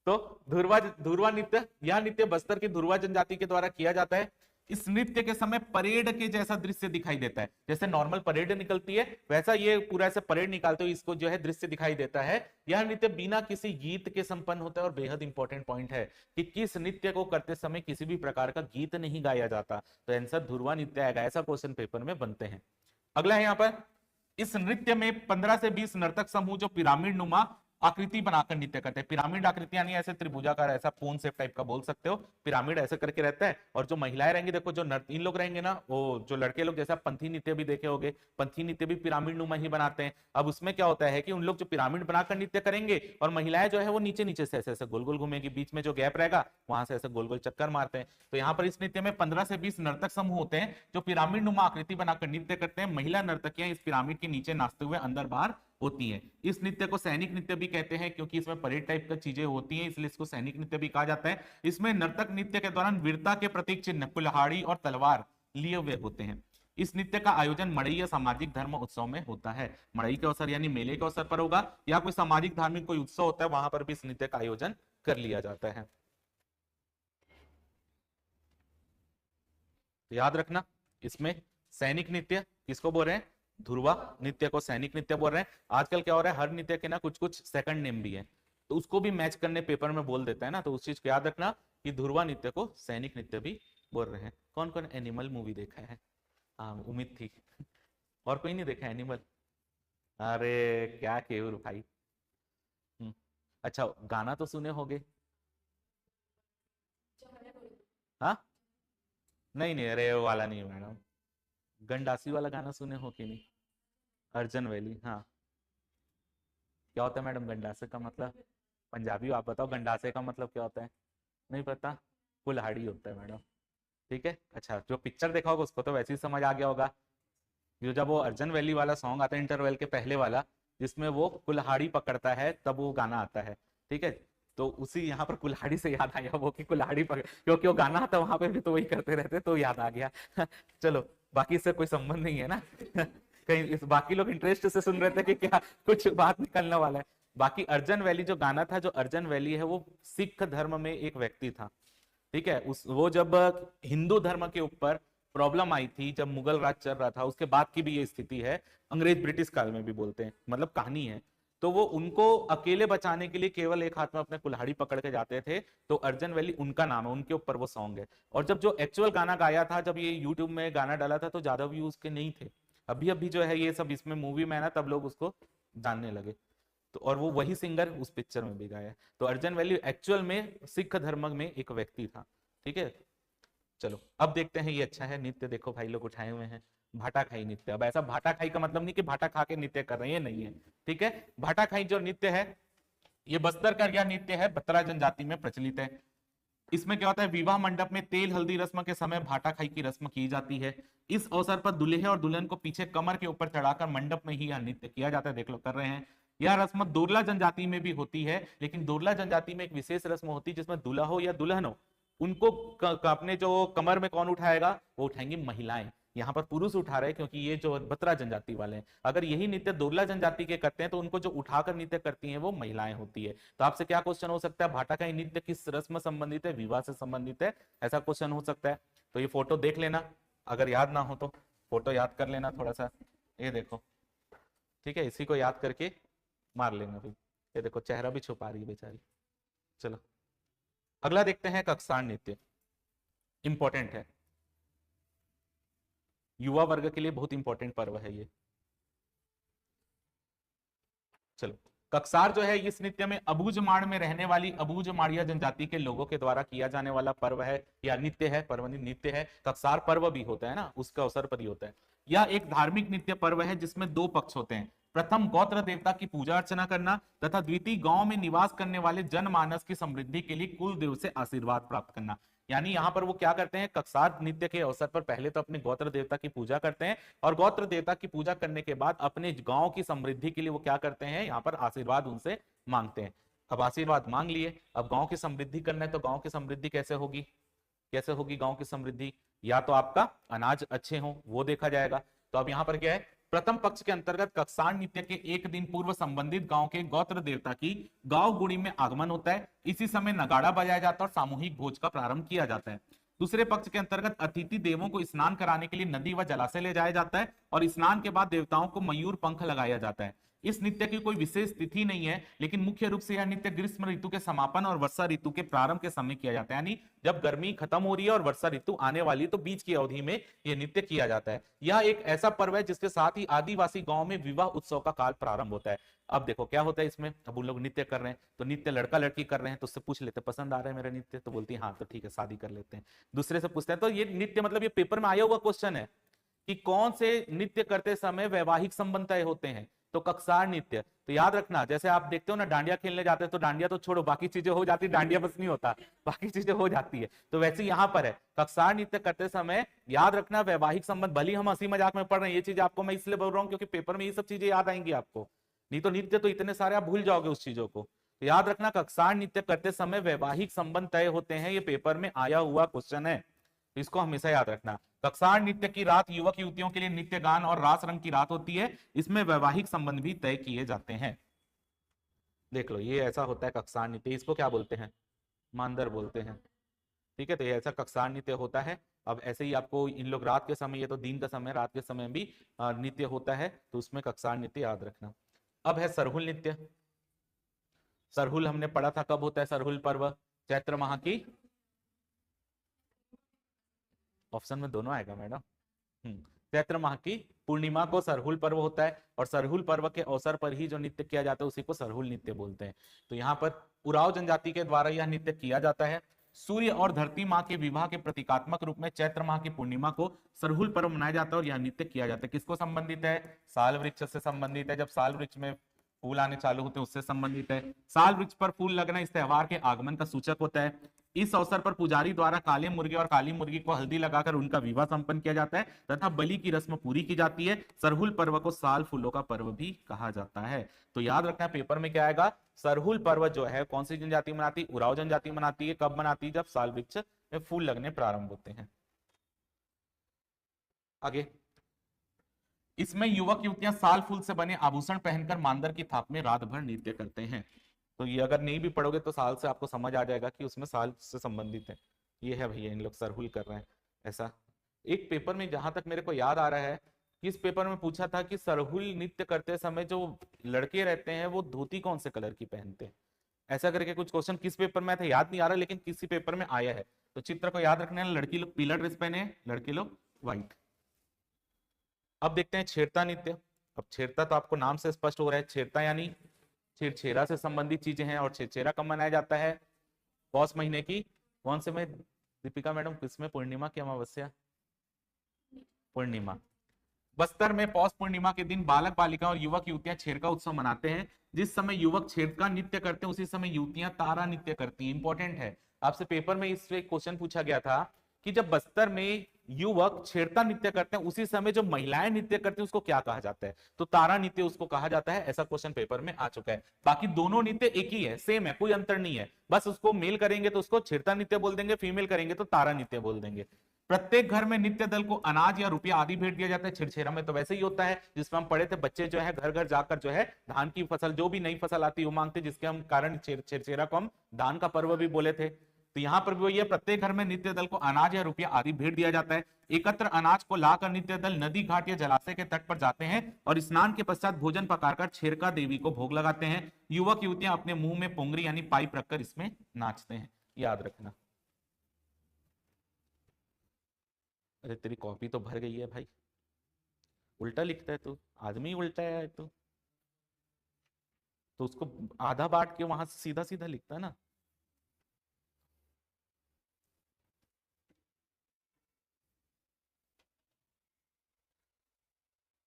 A: तो ध्रुवा ध्रुवा नृत्य, यह नृत्य बस्तर की ध्रुवा जनजाति के द्वारा किया जाता है। इस नृत्य के समय परेड के जैसा दृश्य दिखाई देता है। जैसे नॉर्मल परेड निकलती है वैसा ये पूरा ऐसे परेड निकालते हुए इसको जो है दृश्य दिखाई देता है। यह नृत्य बिना किसी गीत के संपन्न होता है, और बेहद इंपॉर्टेंट पॉइंट है कि किस नृत्य को करते समय किसी भी प्रकार का गीत नहीं गाया जाता। तो आंसर ध्रुवा नृत्य आएगा, ऐसा क्वेश्चन पेपर में बनते हैं। अगला है यहाँ पर, इस नृत्य में 15 से 20 नर्तक समूह जो पिरामिड नुमा आकृति बनाकर नृत्य करते हैं। पिरामिड आकृति यानी ऐसे त्रिभुजाकार, ऐसा पूर्ण शेप टाइप का बोल सकते हो, पिरामिड ऐसे करके रहता है। और जो महिलाएं रहेंगी, देखो जो इन लोग रहेंगे ना, वो जो लड़के लोग जैसा पंथी नृत्य भी देखे होंगे, पंथी नृत्य भी पिरामिड नुमा ही बनाते हैं। अब उसमें क्या होता है कि उन लोग जो पिरामिड बनाकर नृत्य करेंगे, और महिलाएं जो है वो नीचे नीचे से ऐसे ऐसे गोल गोल घूमेगी, बीच में जो गैप रहेगा वहां से ऐसे गोल गोल चक्कर मारते हैं। तो यहाँ पर इस नृत्य में 15 से 20 नर्तक समूह होते हैं जो पिरामिड नुमा आकृति बनाकर नृत्य करते हैं। महिला नर्तकियां इस पिरामिड के नीचे नाचते हुए अंदर बाहर होती हैं। इस नृत्य को सैनिक नृत्य भी कहते हैं, क्योंकि इसमें परेड टाइप का चीजें होती हैं, इसलिए इसको सैनिक नृत्य भी कहा जाता है। इसमें नर्तक नृत्य के दौरान वीरता के प्रतीक चिन्ह कुल्हाड़ी और तलवार लिए हुए होते हैं। इस नृत्य का आयोजन मड़ई या सामाजिक धर्म उत्सव में होता है। मड़ई के अवसर यानी मेले के अवसर पर होगा, या कोई सामाजिक धार्मिक कोई उत्सव होता है, वहां पर भी इस नृत्य का आयोजन कर लिया जाता है। तो याद रखना, इसमें सैनिक नृत्य किसको बोल रहे हैं? ध्रुवा नृत्य को सैनिक नृत्य बोल रहे हैं। आजकल क्या हो रहा है, हर नृत्य के ना कुछ कुछ सेकंड नेम भी है, तो उसको भी मैच करने पेपर में बोल देता है ना, तो उस चीज को याद रखना कि ध्रुवा नृत्य को सैनिक नृत्य भी बोल रहे हैं। कौन कौन एनिमल मूवी देखा है? हाँ, उम्मीद थी। और कोई नहीं देखा एनिमल? अरे क्या केवल भाई। अच्छा, गाना तो सुने होगे? हाँ, नहीं नहीं, अरे वो वाला नहीं मैडम, गंडासी वाला गाना सुने हो कि नहीं? अर्जन वैली, हाँ। क्या होता है मैडम गंडासे का मतलब? पंजाबी हो आप, बताओ गंडासे का मतलब क्या होता है? नहीं पता? कुल्हाड़ी होता है मैडम। ठीक है, अच्छा जो पिक्चर देखा होगा उसको तो वैसे ही समझ आ गया होगा। जो जब वो अर्जन वैली वाला सॉन्ग आता है इंटरवल के पहले वाला, जिसमें वो कुल्हाड़ी पकड़ता है, तब वो गाना आता है। ठीक है, तो उसी यहाँ पर कुल्हाड़ी से याद आया वो कि कुल्हाड़ी पकड़, क्योंकि वो गाना आता वहां पे भी तो वही करते रहते, तो याद आ गया। चलो, बाकी इससे कोई संबंध नहीं है ना। कहीं इस बाकी लोग इंटरेस्ट से सुन रहे थे कि क्या कुछ बात निकलने वाला है। बाकी अर्जन वैली जो गाना था, जो अर्जन वैली है वो सिख धर्म में एक व्यक्ति था। ठीक है, उस वो जब हिंदू धर्म के ऊपर प्रॉब्लम आई थी, जब मुगल राज चल रहा था, उसके बाद की भी ये स्थिति है, अंग्रेज ब्रिटिश काल में भी बोलते हैं, मतलब कहानी है। तो वो उनको अकेले बचाने के लिए केवल एक हाथ में अपने कुल्हाड़ी पकड़ के जाते थे। तो अर्जन वैली उनका नाम है, उनके ऊपर वो सॉन्ग है। और जब जो एक्चुअल गाना गाया था, जब ये यूट्यूब में गाना डाला था, तो ज्यादा व्यूज के नहीं थे। अभी अभी जो है ये सब इसमें मूवी में है ना, तब लोग उसको जानने लगे। तो और वो वही सिंगर उस पिक्चर में भी गाया। तो अर्जन वैली एक्चुअल में सिख धर्म में एक व्यक्ति था। ठीक है, चलो अब देखते हैं। ये अच्छा है नृत्य, देखो भाई लोग उठाए हुए हैं, भाटा खाई नृत्य। अब ऐसा भाटा खाई का मतलब नहीं कि भाटा खा के नृत्य कर रहे हैं, ये नहीं है। ठीक है, भाटा खाई जो नृत्य है, ये बस्तर का यह नृत्य है, बत्रा जनजाति में प्रचलित है। इसमें क्या होता है, विवाह मंडप में तेल हल्दी रस्म के समय भाटा खाई की रस्म की जाती है। इस अवसर पर दूल्हे और दुल्हन को पीछे कमर के ऊपर चढ़ाकर मंडप में ही यह नृत्य किया जाता है। देख लो कर रहे हैं। यह रस्म दोरला जनजाति में भी होती है, लेकिन दोरला जनजाति में एक विशेष रस्म होती है जिसमें दूल्हा हो या दुल्हन हो, उनको अपने जो कमर में कौन उठाएगा, वो उठाएंगी महिलाएं। यहाँ पर पुरुष उठा रहे हैं क्योंकि ये जो बत्रा जनजाति वाले हैं। अगर यही नृत्य दोरला जनजाति के करते हैं तो उनको जो उठाकर नृत्य करती हैं वो महिलाएं होती है। तो आपसे क्या क्वेश्चन हो सकता है, भाटा का नृत्य किस रस्म संबंधित है? विवाह से संबंधित है, ऐसा क्वेश्चन हो सकता है। तो ये फोटो देख लेना, अगर याद ना हो तो फोटो याद कर लेना थोड़ा सा। ये देखो, ठीक है, इसी को याद करके मार लेना फिर। ये देखो चेहरा भी छुपा रही है बेचारी। चलो अगला देखते हैं, कक्सार नृत्य। इंपॉर्टेंट है, युवा वर्ग के लिए बहुत इंपॉर्टेंट पर्व है ये। चलो, कक्सार जो है इस नृत्य में अबूझमाड़ में रहने वाली अबूझमाड़िया जनजाति के लोगों के द्वारा किया जाने वाला पर्व है, या नृत्य है, पर्व नहीं नृत्य है। कक्सार पर्व भी होता है ना, उसका अवसर पर ही होता है। यह एक धार्मिक नृत्य पर्व है जिसमें दो पक्ष होते हैं। प्रथम गोत्र देवता की पूजा अर्चना करना, तथा द्वितीय गांव में निवास करने वाले जनमानस की समृद्धि के लिए कुल देव से आशीर्वाद प्राप्त करना। यानी यहाँ पर वो क्या करते हैं, कक्सार नृत्य के अवसर पर पहले तो अपने गोत्र देवता की पूजा करते हैं, और गोत्र देवता की पूजा करने के बाद अपने गांव की समृद्धि के लिए वो क्या करते हैं, यहाँ पर आशीर्वाद उनसे मांगते हैं। अब आशीर्वाद मांग लिए, अब गांव की समृद्धि करना है, तो गांव की समृद्धि कैसे होगी? कैसे होगी गांव की समृद्धि? या तो आपका अनाज अच्छे हो, वो देखा जाएगा। तो अब यहाँ पर क्या है, प्रथम पक्ष के अंतर्गत कक्सार नृत्य के एक दिन पूर्व संबंधित गांव के गोत्र देवता की गांव गुड़ी में आगमन होता है। इसी समय नगाड़ा बजाया जाता है और सामूहिक भोज का प्रारंभ किया जाता है। दूसरे पक्ष के अंतर्गत अतिथि देवों को स्नान कराने के लिए नदी व जलाशय ले जाया जाता है, और स्नान के बाद देवताओं को मयूर पंख लगाया जाता है। इस नृत्य की कोई विशेष तिथि नहीं है, लेकिन मुख्य रूप से यह नृत्य ग्रीष्म ऋतु के समापन और वर्षा ऋतु के प्रारंभ के समय किया जाता है। यानी जब गर्मी खत्म हो रही है और वर्षा ऋतु आने वाली है, तो बीच की अवधि में यह नृत्य किया जाता है। यह एक ऐसा पर्व है जिसके साथ ही आदिवासी गांव में विवाह उत्सव का काल प्रारंभ होता है। अब देखो क्या होता है इसमें, अब उन लोग नृत्य कर रहे हैं, तो नृत्य लड़का लड़की कर रहे हैं, तो उससे पूछ लेते पसंद आ रहा है मेरा नृत्य, तो बोलती है हाँ तो ठीक है शादी कर लेते हैं। दूसरे से पूछते हैं, तो ये नृत्य मतलब ये पेपर में आया हुआ क्वेश्चन है कि कौन से नृत्य करते समय वैवाहिक संबंध तय होते हैं, तो कक्सार नृत्य। तो याद रखना, जैसे आप देखते हो ना डांडिया खेलने जाते हैं, तो डांडिया तो छोड़ो बाकी चीजें हो जाती, डांडिया बस नहीं होता, बाकी चीजें हो जाती है। तो वैसे यहाँ पर है, कक्सार नृत्य करते समय याद रखना वैवाहिक संबंध। भली हम हंसी मजाक में पढ़ रहे हैं, ये चीजें आपको मैं इसलिए बोल रहा हूँ क्योंकि पेपर में ये सब चीजें याद आएंगी आपको, नहीं तो नृत्य तो इतने सारे आप भूल जाओगे उस चीजों को। तो याद रखना कक्सार नृत्य करते समय वैवाहिक संबंध तय होते हैं, ये पेपर में आया हुआ क्वेश्चन है, तो इसको हमेशा याद रखना। कक्सार नृत्य की रात युवक युवतियों के लिए नृत्य गान और रास रंग की रात होती है, इसमें वैवाहिक संबंध भी तय किए जाते हैं। देख लो ये ऐसा होता है कक्सार नृत्य, इसको क्या बोलते हैं, मांदर बोलते हैं। ठीक है, तो ये ऐसा कक्सार नृत्य होता है। अब ऐसे ही आपको इन लोग रात के समय, ये तो दिन का समय, रात के समय भी नृत्य होता है, तो उसमें कक्सार नृत्य याद रखना। अब है सरहुल नृत्य। सरहुल हमने पढ़ा था, कब होता है सरहुल पर्व? चैत्र माह की, ऑप्शन में दोनों आएगा मैडम। चैत्र माह की पूर्णिमा को सरहुल पर्व होता है, और सरहुल पर्व के अवसर पर ही जो नृत्य किया जाता है उसी को सरहुल नृत्य बोलते हैं। तो यहाँ पर उराव जनजाति के द्वारा यह नृत्य किया जाता है। सूर्य और धरती माँ के विवाह के प्रतीकात्मक रूप में चैत्र माह की पूर्णिमा को सरहुल पर्व मनाया जाता है और यह नृत्य किया जाता है। किसको संबंधित है? साल वृक्ष से संबंधित है। जब साल वृक्ष में फूल आने चालू होते हैं उससे संबंधित है। साल वृक्ष पर फूल लगना इस त्योहार के आगमन का सूचक होता है। इस अवसर पर पुजारी द्वारा काले मुर्गे और काली मुर्गी को हल्दी लगाकर उनका विवाह संपन्न किया जाता है तथा बलि की रस्म पूरी की जाती है। सरहुल पर्व को साल फूलों का पर्व भी कहा जाता है। तो याद रखना पेपर में क्या आएगा, सरहुल पर्व जो है कौन सी जनजाति मनाती है? उराव जनजाति मनाती है। कब मनाती है? जब साल वृक्ष में फूल लगने प्रारंभ होते हैं। आगे, इसमें युवक युवतियां साल फूल से बने आभूषण पहनकर मांदर की थाप में रात भर नृत्य करते हैं। तो ये अगर नहीं भी पढ़ोगे तो साल से आपको समझ आ जाएगा कि उसमें साल से संबंधित है। ये है भैया, इन लोग सरहुल कर रहे हैं ऐसा। एक पेपर में जहां तक मेरे को याद आ रहा है कि इस पेपर में पूछा था कि सरहुल नृत्य करते समय जो लड़के रहते हैं वो धोती कौन से कलर की पहनते हैं, ऐसा करके कुछ क्वेश्चन किस पेपर में था याद नहीं आ रहा, लेकिन किसी पेपर में आया है। तो चित्र को याद रखना है, लड़की लोग पीला ड्रेस पहने, लड़के लोग व्हाइट। अब देखते हैं छेरता नृत्य। अब छेरता तो आपको नाम से स्पष्ट हो रहा है, छेरता यानी छेरछेरा से संबंधित चीजें हैं। और छेरछेरा कब मनाया जाता है? पौष महीने की कौन से में दीपिका मैडम? किसमें? पूर्णिमा की अमावस्या? पूर्णिमा। बस्तर में पौष पूर्णिमा के दिन बालक बालिका और युवक युवतियां छेरका उत्सव मनाते हैं। जिस समय युवक छेरका नृत्य करते हैं उसी समय युवतियां तारा नृत्य करती हैं। इंपॉर्टेंट है, आपसे पेपर में इससे क्वेश्चन पूछा गया था कि जब बस्तर में युवक छेरता नृत्य करते हैं उसी समय जो महिलाएं नृत्य करती हैं उसको क्या कहा जाता है? तो तारा नृत्य उसको कहा जाता है। ऐसा क्वेश्चन पेपर में आ चुका है। बाकी दोनों नृत्य एक ही है, सेम है, कोई अंतर नहीं है। बस उसको मेल करेंगे तो उसको छेरता नृत्य बोल देंगे, फीमेल करेंगे तो तारा नृत्य बोल देंगे। प्रत्येक घर में नृत्य दल को अनाज या रुपया आदि भेंट दिया जाता है। छेरछेरा में तो वैसे ही होता है जिसमें हम पढ़े थे, बच्चे जो है घर घर जाकर जो है धान की फसल, जो भी नई फसल आती है वो मांगते, जिसके हम कारण छेरछेरा को हम दान का पर्व भी बोले थे। तो यहाँ पर भी वही है, प्रत्येक घर में नृत्य दल को अनाज या रुपया आदि भेंट दिया जाता है। एकत्र अनाज को लाकर नृत्य दल नदी घाट या जलाशय के तट पर जाते हैं और स्नान के पश्चात भोजन पकाकर छेरका देवी को भोग लगाते हैं। युवक युवतियां अपने मुंह में पोंगरी यानी पाइप रखकर इसमें नाचते हैं। याद रखना। अरे तेरी कॉपी तो भर गई है भाई, उल्टा लिखता है तू, आदमी उल्टा है तू। तो उसको आधा बांट के वहां से सीधा सीधा लिखता है ना।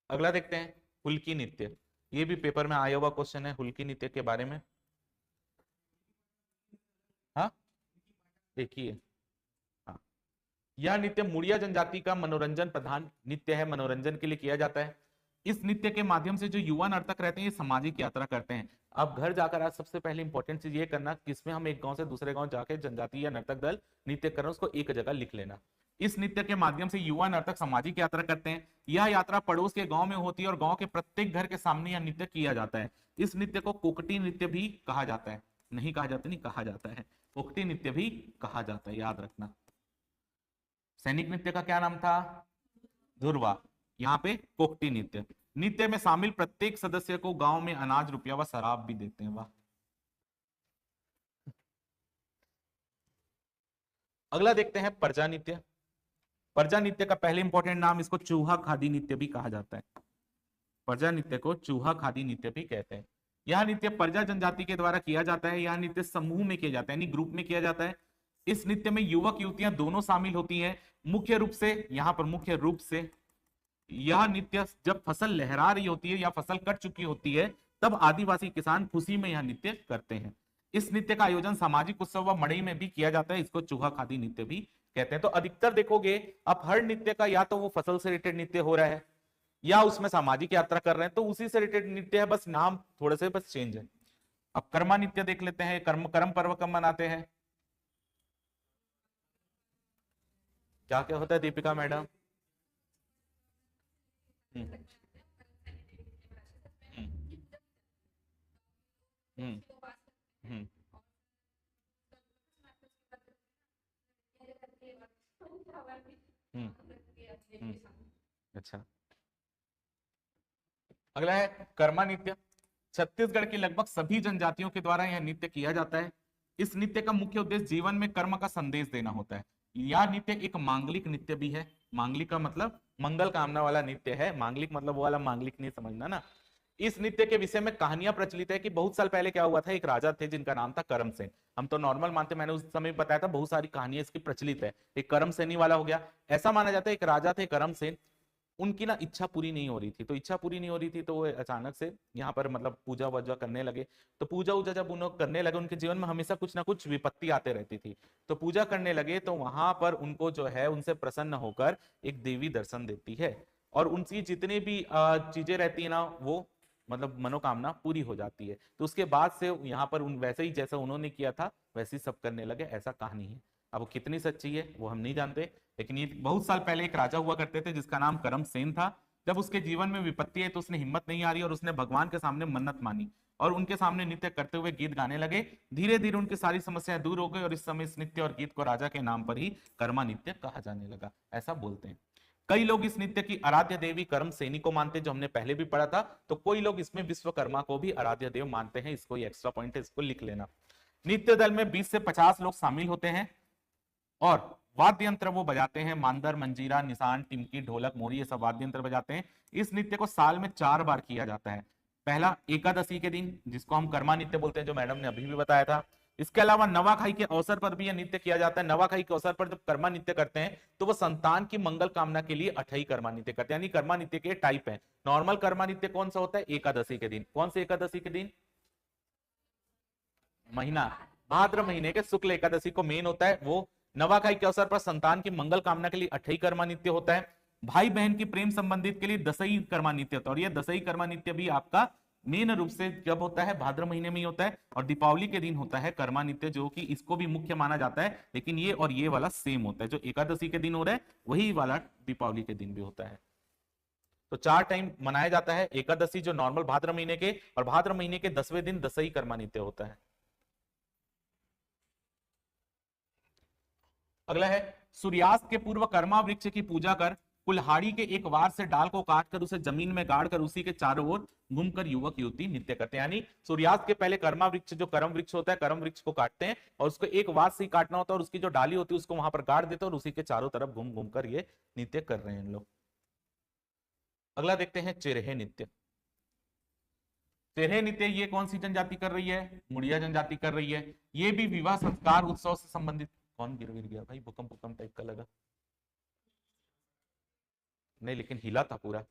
A: अगला देखते हैं हुल्की नृत्य। ये भी पेपर में आया हुआ क्वेश्चन है हुल्की नृत्य के बारे में। हाँ, देखिए, हाँ, यह नृत्य मुड़िया जनजाति का मनोरंजन प्रधान नृत्य है, मनोरंजन के लिए किया जाता है। इस नृत्य के माध्यम से जो युवा नर्तक रहते हैं ये सामाजिक यात्रा करते हैं। अब घर जाकर आज सबसे पहले इंपॉर्टेंट चीज ये करना कि इसमें हम एक गांव से दूसरे गांव जाके जनजाति या नर्तक दल नृत्य कर रहे हैं उसको एक जगह लिख लेना। इस नृत्य के माध्यम से युवा नर्तक सामाजिक यात्रा करते हैं। यह यात्रा पड़ोस के गांव में होती है और गांव के प्रत्येक घर के सामने यह नृत्य किया जाता है। इस नृत्य को कोकटी नृत्य भी कहा जाता है, नहीं कहा जाता, नहीं कहा जाता है, कोकटी नृत्य भी कहा जाता है, याद रखना। सैनिक नृत्य का क्या नाम था? धुरवा। यहाँ पे कोकटी नृत्य। नृत्य में शामिल प्रत्येक सदस्य को गांव में अनाज रुपया व शराब भी देते हैं। वाह। अगला देखते हैं प्रजा नृत्य। प्रजा नृत्य का पहले इंपॉर्टेंट नाम, इसको चूहा खादी नृत्य भी कहा जाता है। प्रजा नृत्य को चूहा खादी नृत्य भी कहते हैं। यह नृत्य प्रजा जनजाति के द्वारा किया जाता है। यह नृत्य समूह में किया जाता है यानी ग्रुप में किया जाता है। इस नृत्य में युवक युवतियां दोनों शामिल होती हैं। मुख्य रूप से यहाँ पर मुख्य रूप से यह नृत्य जब फसल लहरा रही होती है या फसल कट चुकी होती है तब आदिवासी किसान खुशी में यह नृत्य करते हैं। इस नृत्य का आयोजन सामाजिक उत्सव व मड़ई में भी किया जाता है। इसको चूहा खादी नृत्य भी कहते हैं। तो अधिकतर देखोगे आप हर नृत्य का या तो वो फसल से रिलेटेड नृत्य हो रहा है या उसमें सामाजिक यात्रा कर रहे हैं, तो उसी से रिलेटेड नृत्य है, बस नाम थोड़े से बस चेंज है। अब कर्मा नृत्य देख लेते हैं। कर्म पर्व कब मनाते हैं? क्या क्या होता है दीपिका मैडम? हम्म हम्म हम्म हम्म हम्म, अच्छा। अगला है कर्मा नृत्य। छत्तीसगढ़ की लगभग सभी जनजातियों के द्वारा यह नृत्य किया जाता है। इस नृत्य का मुख्य उद्देश्य जीवन में कर्म का संदेश देना होता है। यह नृत्य एक मांगलिक नृत्य भी है। मांगलिक का मतलब मंगल कामना वाला नृत्य है। मांगलिक मतलब वो वाला मांगलिक नहीं समझना ना, इस नृत्य के विषय में कहानियां प्रचलित है कि बहुत साल पहले क्या हुआ था, एक राजा थे जिनका नाम था करमसेन। हम तो नॉर्मल मानते, मैंने उस समय बताया था, बहुत सारी कहानियां इसकी प्रचलित है। एक करमसेनी वाला हो गया। ऐसा माना जाता है एक राजा थे करमसेन, उनकी ना इच्छा पूरी नहीं हो रही थी। तो इच्छा पूरी नहीं हो रही थी तो वो अचानक से यहाँ पर मतलब पूजा वूजा करने लगे। तो पूजा वूजा जब उन्होंने करने लगे, उनके जीवन में हमेशा कुछ ना कुछ विपत्ति आते रहती थी। तो पूजा करने लगे तो वहां पर उनको जो है उनसे प्रसन्न होकर एक देवी दर्शन देती है, और उनकी जितनी भी चीजें रहती है ना, वो मतलब मनोकामना पूरी हो जाती है। तो उसके बाद से यहाँ पर उन वैसे ही जैसा उन्होंने किया था वैसे ही सब करने लगे, ऐसा कहानी है। अब वो कितनी सच्ची है वो हम नहीं जानते, लेकिन ये बहुत साल पहले एक राजा हुआ करते थे जिसका नाम करमसेन था। जब उसके जीवन में विपत्ति है तो उसने हिम्मत नहीं हारी और उसने भगवान के सामने मन्नत मानी और उनके सामने नृत्य करते हुए गीत गाने लगे। धीरे धीरे उनकी सारी समस्याएं दूर हो गई और इस समय इस नृत्य और गीत को राजा के नाम पर ही कर्मा नृत्य कहा जाने लगा, ऐसा बोलते हैं। कई लोग इस नृत्य की आराध्य देवी कर्मसेनी को मानते हैं, जो हमने पहले भी पढ़ा था। तो कोई लोग इसमें विश्वकर्मा को भी आराध्य देव मानते हैं। इसको एक्स्ट्रा पॉइंट है, इसको लिख लेना। नृत्य दल में 20 से 50 लोग शामिल होते हैं और वाद्य यंत्र वो बजाते हैं, मांदर, मंजीरा, निशान, टिमकी, ढोलक, मोरी, ये सब वाद्य यंत्र बजाते हैं। इस नृत्य को साल में 4 बार किया जाता है। पहला एकादशी के दिन, जिसको हम कर्मा नृत्य बोलते हैं, जो मैडम ने अभी भी बताया था। इसके अलावा नवाखाई के अवसर पर भी यह नृत्य किया जाता है। नवाखाई के अवसर पर जब कर्मा नृत्य करते हैं तो वो संतान की मंगल कामना के लिए अठई कर्मा नृत्य करते हैं। यानी कर्मा नृत्य के टाइप है। नॉर्मल कर्मा नृत्य कौन सा होता है? एकादशी के दिन। कौन से एकादशी के दिन? महीना भाद्र महीने के शुक्ल एकादशी को मेन होता है वो। नवाखाई के अवसर पर संतान की मंगल कामना के लिए अठई कर्मा नृत्य होता है। भाई बहन की प्रेम संबंधित के लिए दसई कर्मा नृत्य होता है, और यह दसई कर्मा नृत्य भी आपका मेन रूप से जब होता है भाद्र महीने में ही होता है, और दीपावली के दिन होता है कर्मा नृत्य, जो कि इसको भी मुख्य माना जाता है। लेकिन ये और ये वाला सेम होता है, जो एकादशी के दिन हो रहा है वही वाला दीपावली के दिन भी होता है। तो 4 टाइम मनाया जाता है। एकादशी जो नॉर्मल भाद्र महीने के, और भाद्र महीने के 10वें दिन दसई कर्मा नृत्य होता है। अगला है सूर्यास्त के पूर्व कर्मा वृक्ष की पूजा कर कुल्हाड़ी के एक वार से डाल को काटकर उसे जमीन में गाड़कर उसी के चारों ओर घूमकर युवक युवती नृत्य करते हैं। यानी सूर्यास्त के पहले कर्मा वृक्ष, जो कर्म वृक्ष होता है, कर्म वृक्ष को काटते हैं और उसको एक वार से ही काटना होता है, और उसकी जो डाली होती है उसको वहां पर गाड़ देते हैं और उसी के चारों तरफ घूम घूम कर ये नृत्य कर रहे हैं लोग। अगला देखते हैं चेरहे नृत्य। चेरहे नृत्य ये कौन सी जनजाति कर रही है? मुड़िया जनजाति कर रही है। ये भी विवाह संस्कार उत्सव से संबंधित। कौन गिर गिर गया भाई? भूकंप भूकंप टाइप का लगा। नहीं, लेकिन हिला था पूरा।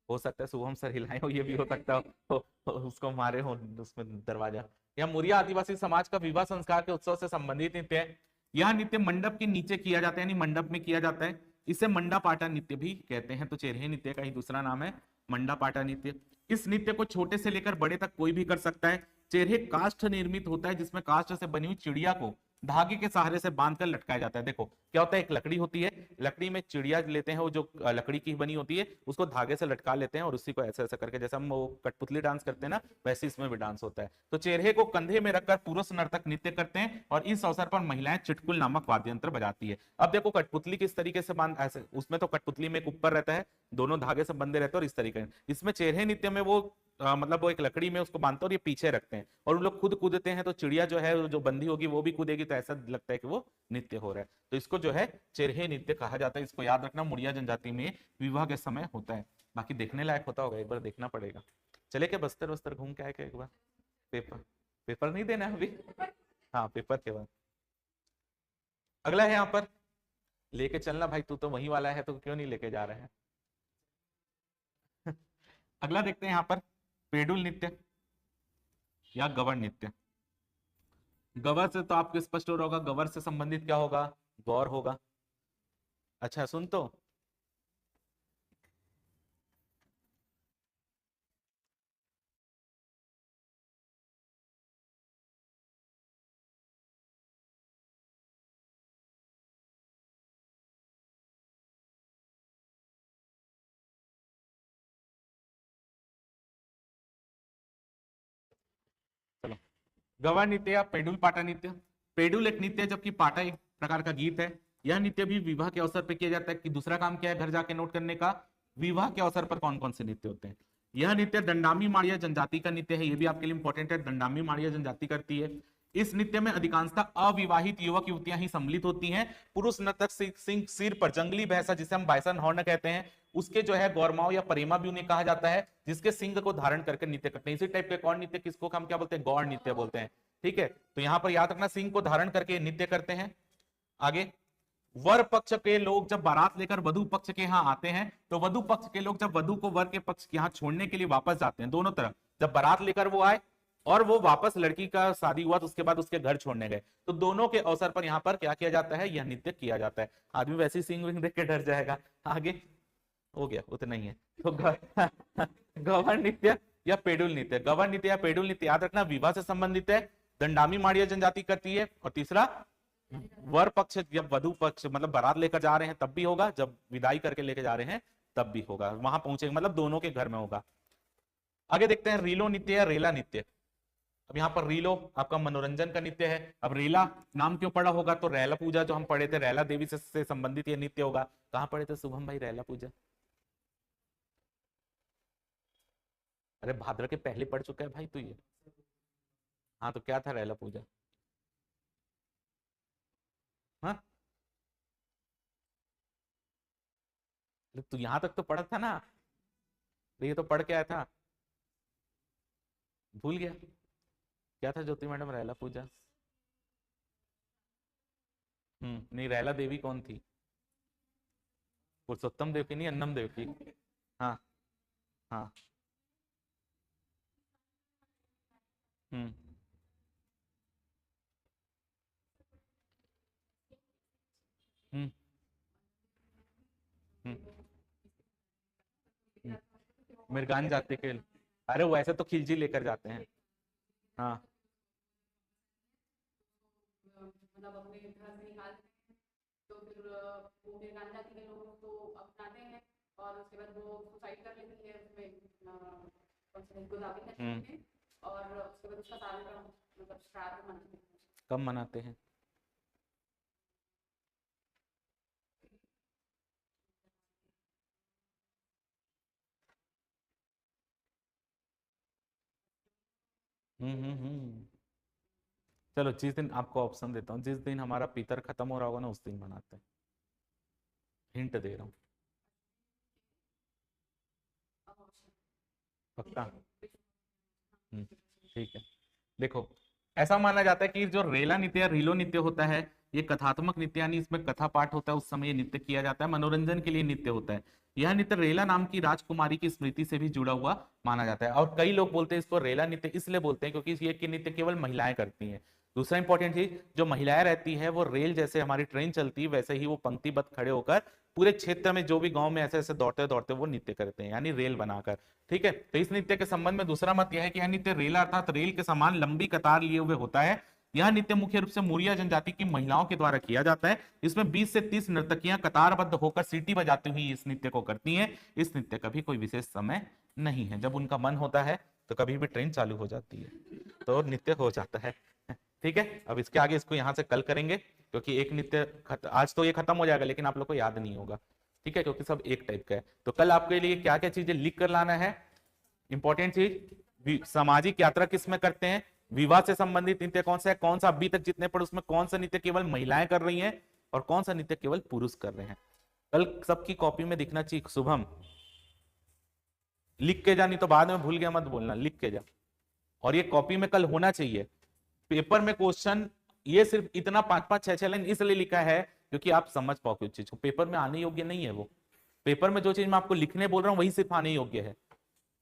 A: हो सकता है शुभम सर हिलाए हो, ये भी हो सकता हो उसको मारे हो उसमें दरवाजा। यह मुरिया आदिवासी समाज का विवाह संस्कार के उत्सव से संबंधित नृत्य है। यह नृत्य मंडप के नीचे किया जाता है, यानी मंडप में किया जाता है। इसे मंडा पाटा नृत्य भी कहते हैं। तो चेरहे नृत्य का ही दूसरा नाम है मंडा पाटा नृत्य। इस नृत्य को छोटे से लेकर बड़े तक कोई भी कर सकता है। चेरहे काष्ठ निर्मित होता है, जिसमें काष्ठ से बनी हुई चिड़िया को धागे के सहारे से बांधकर लटकाया जाता है। देखो क्या होता है, एक लकड़ी होती है, लकड़ी में चिड़िया लेते हैं, वो जो लकड़ी की बनी होती है उसको धागे से लटका लेते हैं और उसी को ऐसा ऐसा करके, जैसे हम वो कठपुतली डांस करते हैं ना, वैसे इसमें भी डांस होता है। तो चेहरे को कंधे में रखकर पुरुष नर्तक नृत्य करते हैं और इस अवसर पर महिलाएं चिटकुल नामक वाद्य यंत्र बजाती है। अब देखो कठपुतली किस तरीके से बांध, ऐसे उसमें तो कठपुतली में एक ऊपर रहता है, दोनों धागे से बंधे रहते हैं, और इस तरीके इसमें चेहरे नृत्य में वो मतलब वो एक लकड़ी में उसको बांधते हैं और ये पीछे रखते हैं और उन लोग खुद कूदते हैं। तो चिड़िया जो है जो बंधी होगी वो भी कूदेगी, तो ऐसा लगता है कि वो नृत्य हो रहा है। तो इसको जो है चेरहे नृत्य कहा जाता है। इसको याद रखना, मुड़िया जनजाति में विवाह के समय होता है। बाकी देखने लायक होता होगा, एक बार देखना पड़ेगा। चले के बस्तर वस्तर घूम के आए क्या एक बार? पेपर पेपर नहीं देना है अभी? हाँ, पेपर के बाद। अगला है यहाँ पर, लेके चलना भाई, तू तो वही वाला है तो क्यों नहीं लेके जा रहे हैं? अगला देखते हैं यहाँ पर पेडुल नृत्य या गवर नृत्य। गवर से तो आपको स्पष्ट हो रहा होगा, गवर से संबंधित क्या होगा? गौर होगा। अच्छा सुन तो, चलो। गवर नृत्य या पेडुल पाटा नृत्य। पेडुल एक नृत्य है, जबकि पाटा एक प्रकार का गीत है। यह नृत्य भी विवाह के अवसर पर किया जाता है। कि दूसरा काम क्या है घर जाके नोट करने का, विवाह के अवसर पर कौन कौन से नृत्य होते हैं। यह नृत्य दंडामी माड़िया जनजाति का नृत्य है। यह भी आपके लिए इंपॉर्टेंट है, दंडामी माड़िया जनजाति करती है। इस नृत्य में अधिकांशतः अविवाहित युवक युवतियां ही सम्मिलित होती हैं। पुरुष नर्तक सिर पर जंगली भैंसा, जिसे हम बाइसन हॉर्न कहते हैं, उसके जो है गौरमाओं या परिमा भी उन्हें कहा जाता है, जिसके सिंग को धारण करके नृत्य करते हैं। इसी टाइप के गौर नृत्य किसको हम क्या बोलते हैं, गौर नृत्य बोलते हैं। ठीक है, तो यहाँ पर याद रखना सिंग को धारण करके नृत्य करते हैं। आगे, वर पक्ष के लोग जब बारात लेकर वधु पक्ष के यहाँ आते हैं, तो वधु पक्ष के लोग जब वधु को वर के पक्ष के यहाँ छोड़ने के लिए वापस जाते हैं, दोनों तरफ जब बारात लेकर वो आए और वो वापस लड़की का शादी हुआ तो उसके बाद उसके घर छोड़ने गए, तो दोनों के अवसर पर यहाँ पर क्या किया जाता है, यह नृत्य किया जाता है। आदमी वैसे ही सिंग विंग देख के डर जाएगा। आगे हो गया, उतना ही है। तो गवर नृत्य या पेडुल नृत्य, गवर नृत्य या पेडुल नृत्य याद रखना विवाह से संबंधित है, दंडामी माड़िया जनजाति करती है। और तीसरा, वर पक्ष जब वधु पक्ष मतलब बारात लेकर जा रहे हैं तब भी होगा, जब विदाई करके लेके जा रहे हैं तब भी होगा, वहां पहुंचेंगे मतलब दोनों के घर में होगा। आगे देखते हैं रीलो नृत्य या रेला नृत्य। अब यहाँ पर रीलो आपका मनोरंजन का नृत्य है। अब रेला नाम क्यों पड़ा होगा, तो रैला पूजा जो हम पढ़े थे, रैला देवी से संबंधित ये नृत्य होगा। कहाँ पढ़े थे शुभम भाई रैला पूजा? अरे भाद्र के पहले पढ़ चुका है भाई तू ये। हाँ, तो क्या था रैला पूजा? हाँ, तू यहाँ तक तो पढ़ा था ना, तो ये तो पढ़ के आया था, भूल गया? क्या था ज्योति मैडम रैला पूजा? नहीं, रैला देवी कौन थी? पुरुषोत्तम देव की नहीं, अन्नम देव की। हाँ हाँ। हम्म हम्म हम्म मिर्गान जाति के, अरे वो ऐसे तो खिलजी लेकर जाते हैं। हाँ
B: मतलब अपने घर से निकालते हैं, तो फिर वो फिर गांजा के लोग तो अपनाते हैं और उसके बाद वो सुसाइड कर लेती है उसमें गोदावरी नदी में, और उसके बाद उसका साल का मतलब श्राद्ध मनाते हैं।
A: कब मनाते हैं? हम्म। चलो, जिस दिन आपको ऑप्शन देता हूँ, जिस दिन हमारा पितर खत्म हो रहा होगा ना उस दिन मनाते हैं। हिंट दे रहा हूँ। पक्का? ठीक है। देखो, ऐसा माना जाता है कि जो रेला नृत्य या रीलो नृत्य होता है, ये कथात्मक नृत्य यानी इसमें कथा पाठ होता है, उस समय ये नृत्य किया जाता है, मनोरंजन के लिए नृत्य होता है। यह नृत्य रेला नाम की राजकुमारी की स्मृति से भी जुड़ा हुआ माना जाता है। और कई लोग बोलते हैं इसको रेला नृत्य इसलिए बोलते हैं क्योंकि ये नृत्य केवल महिलाएं करती हैं। दूसरा इंपॉर्टेंट चीज, जो महिलाएं रहती है वो रेल जैसे हमारी ट्रेन चलती है वैसे ही वो पंक्तिबद्ध खड़े होकर पूरे क्षेत्र में जो भी गांव में ऐसे ऐसे दौड़ते दौड़ते वो नृत्य करते हैं, यानी रेल बनाकर। ठीक है, तो इस नृत्य के संबंध में दूसरा मत यह है कि यह नृत्य रेल अर्थात रेल के समान लंबी कतार लिए हुए होता है। यह नृत्य मुख्य रूप से मुरिया जनजाति की महिलाओं के द्वारा किया जाता है। इसमें 20 से 30 नर्तकियां कतारबद्ध होकर सीटी बजाती हुई इस नृत्य को करती हैं। इस नृत्य का भी कोई विशेष समय नहीं है, जब उनका मन होता है तो कभी भी ट्रेन चालू हो जाती है तो नृत्य हो जाता है। ठीक है, अब इसके आगे इसको यहाँ से कल करेंगे क्योंकि एक नृत्य आज तो ये खत्म हो जाएगा लेकिन आप लोग को याद नहीं होगा। ठीक है, क्योंकि सब एक टाइप का है। तो कल आपके लिए क्या क्या चीजें लिख कर लाना है, इंपॉर्टेंट चीज, सामाजिक यात्रा किसमें करते हैं, विवाह से संबंधित नृत्य कौन सा है, कौन सा अभी तक जितने पढ़े उसमें कौन सा नृत्य केवल महिलाएं कर रही हैं और कौन सा नृत्य केवल पुरुष कर रहे हैं। कल सबकी कॉपी में दिखना चाहिए। शुभम लिख के जा, नहीं तो बाद में भूल गया मत बोलना, लिख के जा। और ये कॉपी में कल होना चाहिए। पेपर में क्वेश्चन ये सिर्फ इतना 5-5 6-6 लाइन इसलिए लिखा है क्योंकि आप समझ पाओ उस चीज को। पेपर में आने योग्य नहीं है वो। पेपर में जो चीज मैं आपको लिखने बोल रहा हूँ वही सिर्फ आने योग्य है,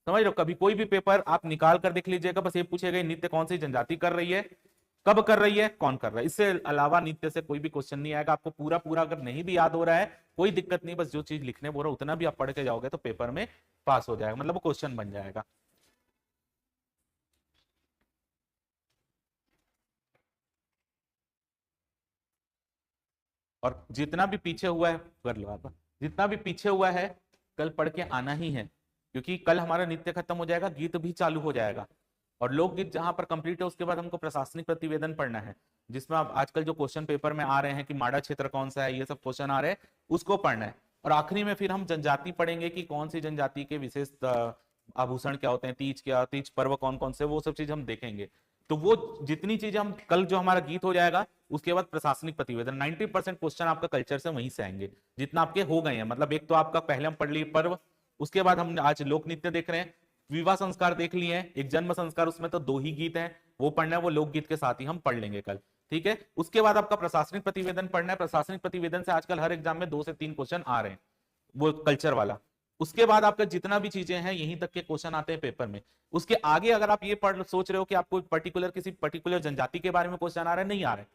A: समझ रहे हो। कभी कोई भी पेपर आप निकाल कर देख लीजिएगा, बस ये पूछेगा नृत्य कौन सी जनजाति कर रही है, कब कर रही है, कौन कर रहा है। इससे अलावा नृत्य से कोई भी क्वेश्चन नहीं आएगा। आपको पूरा पूरा अगर नहीं भी याद हो रहा है कोई दिक्कत नहीं, बस जो चीज लिखने बोल रहा हूं उतना भी आप पढ़ के जाओगे तो पेपर में पास हो जाएगा, मतलब वो क्वेश्चन बन जाएगा। और जितना भी पीछे हुआ है कर लो आप, जितना भी पीछे हुआ है कल पढ़ के आना ही है क्योंकि कल हमारा नृत्य खत्म हो जाएगा, गीत भी चालू हो जाएगा। और लोकगीत जहां पर कंप्लीट है उसके बाद हमको प्रशासनिक प्रतिवेदन पढ़ना है, जिसमें आप आजकल जो क्वेश्चन पेपर में आ रहे हैं कि माड़ा क्षेत्र कौन सा है, ये सब क्वेश्चन आ रहे हैं, उसको पढ़ना है। और आखिरी में फिर हम जनजाति पढ़ेंगे कि कौन सी जनजाति के विशेष आभूषण क्या होते हैं, तीज क्या, तीज पर्व कौन कौन से, वो सब चीज हम देखेंगे। तो वो जितनी चीजें हम कल जो हमारा गीत हो जाएगा, उसके बाद प्रशासनिक प्रतिवेदन, 90% क्वेश्चन आपका कल्चर से वहीं से आएंगे जितना आपके हो गए हैं। मतलब एक तो आपका पहले हम पढ़ लिए पर्व, उसके बाद हम आज लोक नृत्य देख रहे हैं, विवाह संस्कार देख लिए हैं, एक जन्म संस्कार, उसमें तो 2 ही गीत हैं, वो पढ़ना है, वो लोकगीत के साथ ही हम पढ़ लेंगे कल। ठीक है, उसके बाद आपका प्रशासनिक प्रतिवेदन पढ़ना है। प्रशासनिक प्रतिवेदन से आजकल हर एग्जाम में 2 से 3 क्वेश्चन आ रहे हैं, वो कल्चर वाला। उसके बाद आपका जितना भी चीजें हैं यहीं तक के क्वेश्चन आते हैं पेपर में। उसके आगे अगर आप ये पढ़ सोच रहे हो कि आपको पर्टिकुलर किसी पर्टिकुलर जनजाति के बारे में क्वेश्चन आ रहा है, नहीं आ रहा है,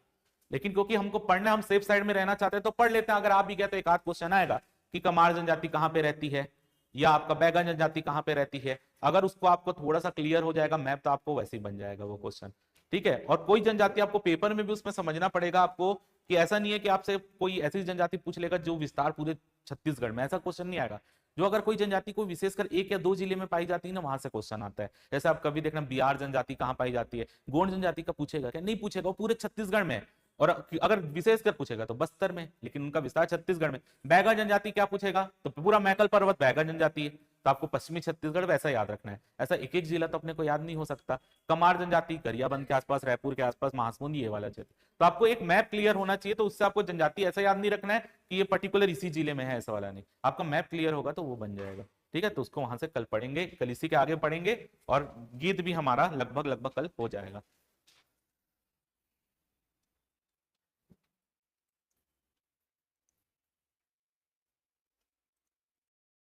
A: लेकिन क्योंकि हमको पढ़ना, हम सेफ साइड में रहना चाहते हैं तो पढ़ लेते हैं। अगर आप भी गए तो एक आध क्वेश्चन आएगा कि कमार जनजाति कहाँ पे रहती है, या आपका बैगा जनजाति कहाँ पे रहती है। अगर उसको आपको थोड़ा सा क्लियर हो जाएगा मैप, तो आपको वैसे ही बन जाएगा वो क्वेश्चन। ठीक है, और कोई जनजाति आपको पेपर में भी उसमें समझना पड़ेगा आपको, कि ऐसा नहीं है कि आपसे कोई ऐसी जनजाति पूछ लेगा जो विस्तार पूरे छत्तीसगढ़ में, ऐसा क्वेश्चन नहीं आएगा। जो अगर कोई जनजाति को विशेषकर 1 या 2 जिले में पाई जाती है ना, वहां से क्वेश्चन आता है। जैसे आप कभी देखना बिहार जनजाति कहाँ पाई जाती है, गोंड जनजाति का पूछेगा क्या? नहीं पूछेगा, वो पूरे छत्तीसगढ़ में है। और अगर विशेषकर पूछेगा तो बस्तर में, लेकिन उनका विस्तार छत्तीसगढ़ में। बैगा जनजाति क्या पूछेगा, तो पूरा मैकल पर्वत बैगा जनजाति है, तो आपको पश्चिमी छत्तीसगढ़ वैसा याद रखना है। ऐसा एक एक जिला तो अपने को याद नहीं हो सकता। कमार जनजाति गरियाबंद के आसपास, रायपुर के आसपास, महासमुंद, ये वाला क्षेत्र। तो आपको एक मैप क्लियर होना चाहिए, तो उससे आपको जनजाति ऐसा याद नहीं रखना है कि ये पर्टिकुलर इसी जिले में है, ऐसा वाला नहीं। आपका मैप क्लियर होगा तो वो बन जाएगा। ठीक है, तो उसको वहां से कल पढ़ेंगे, कल इसी के आगे पढ़ेंगे, और गीत भी हमारा लगभग लगभग कल हो जाएगा।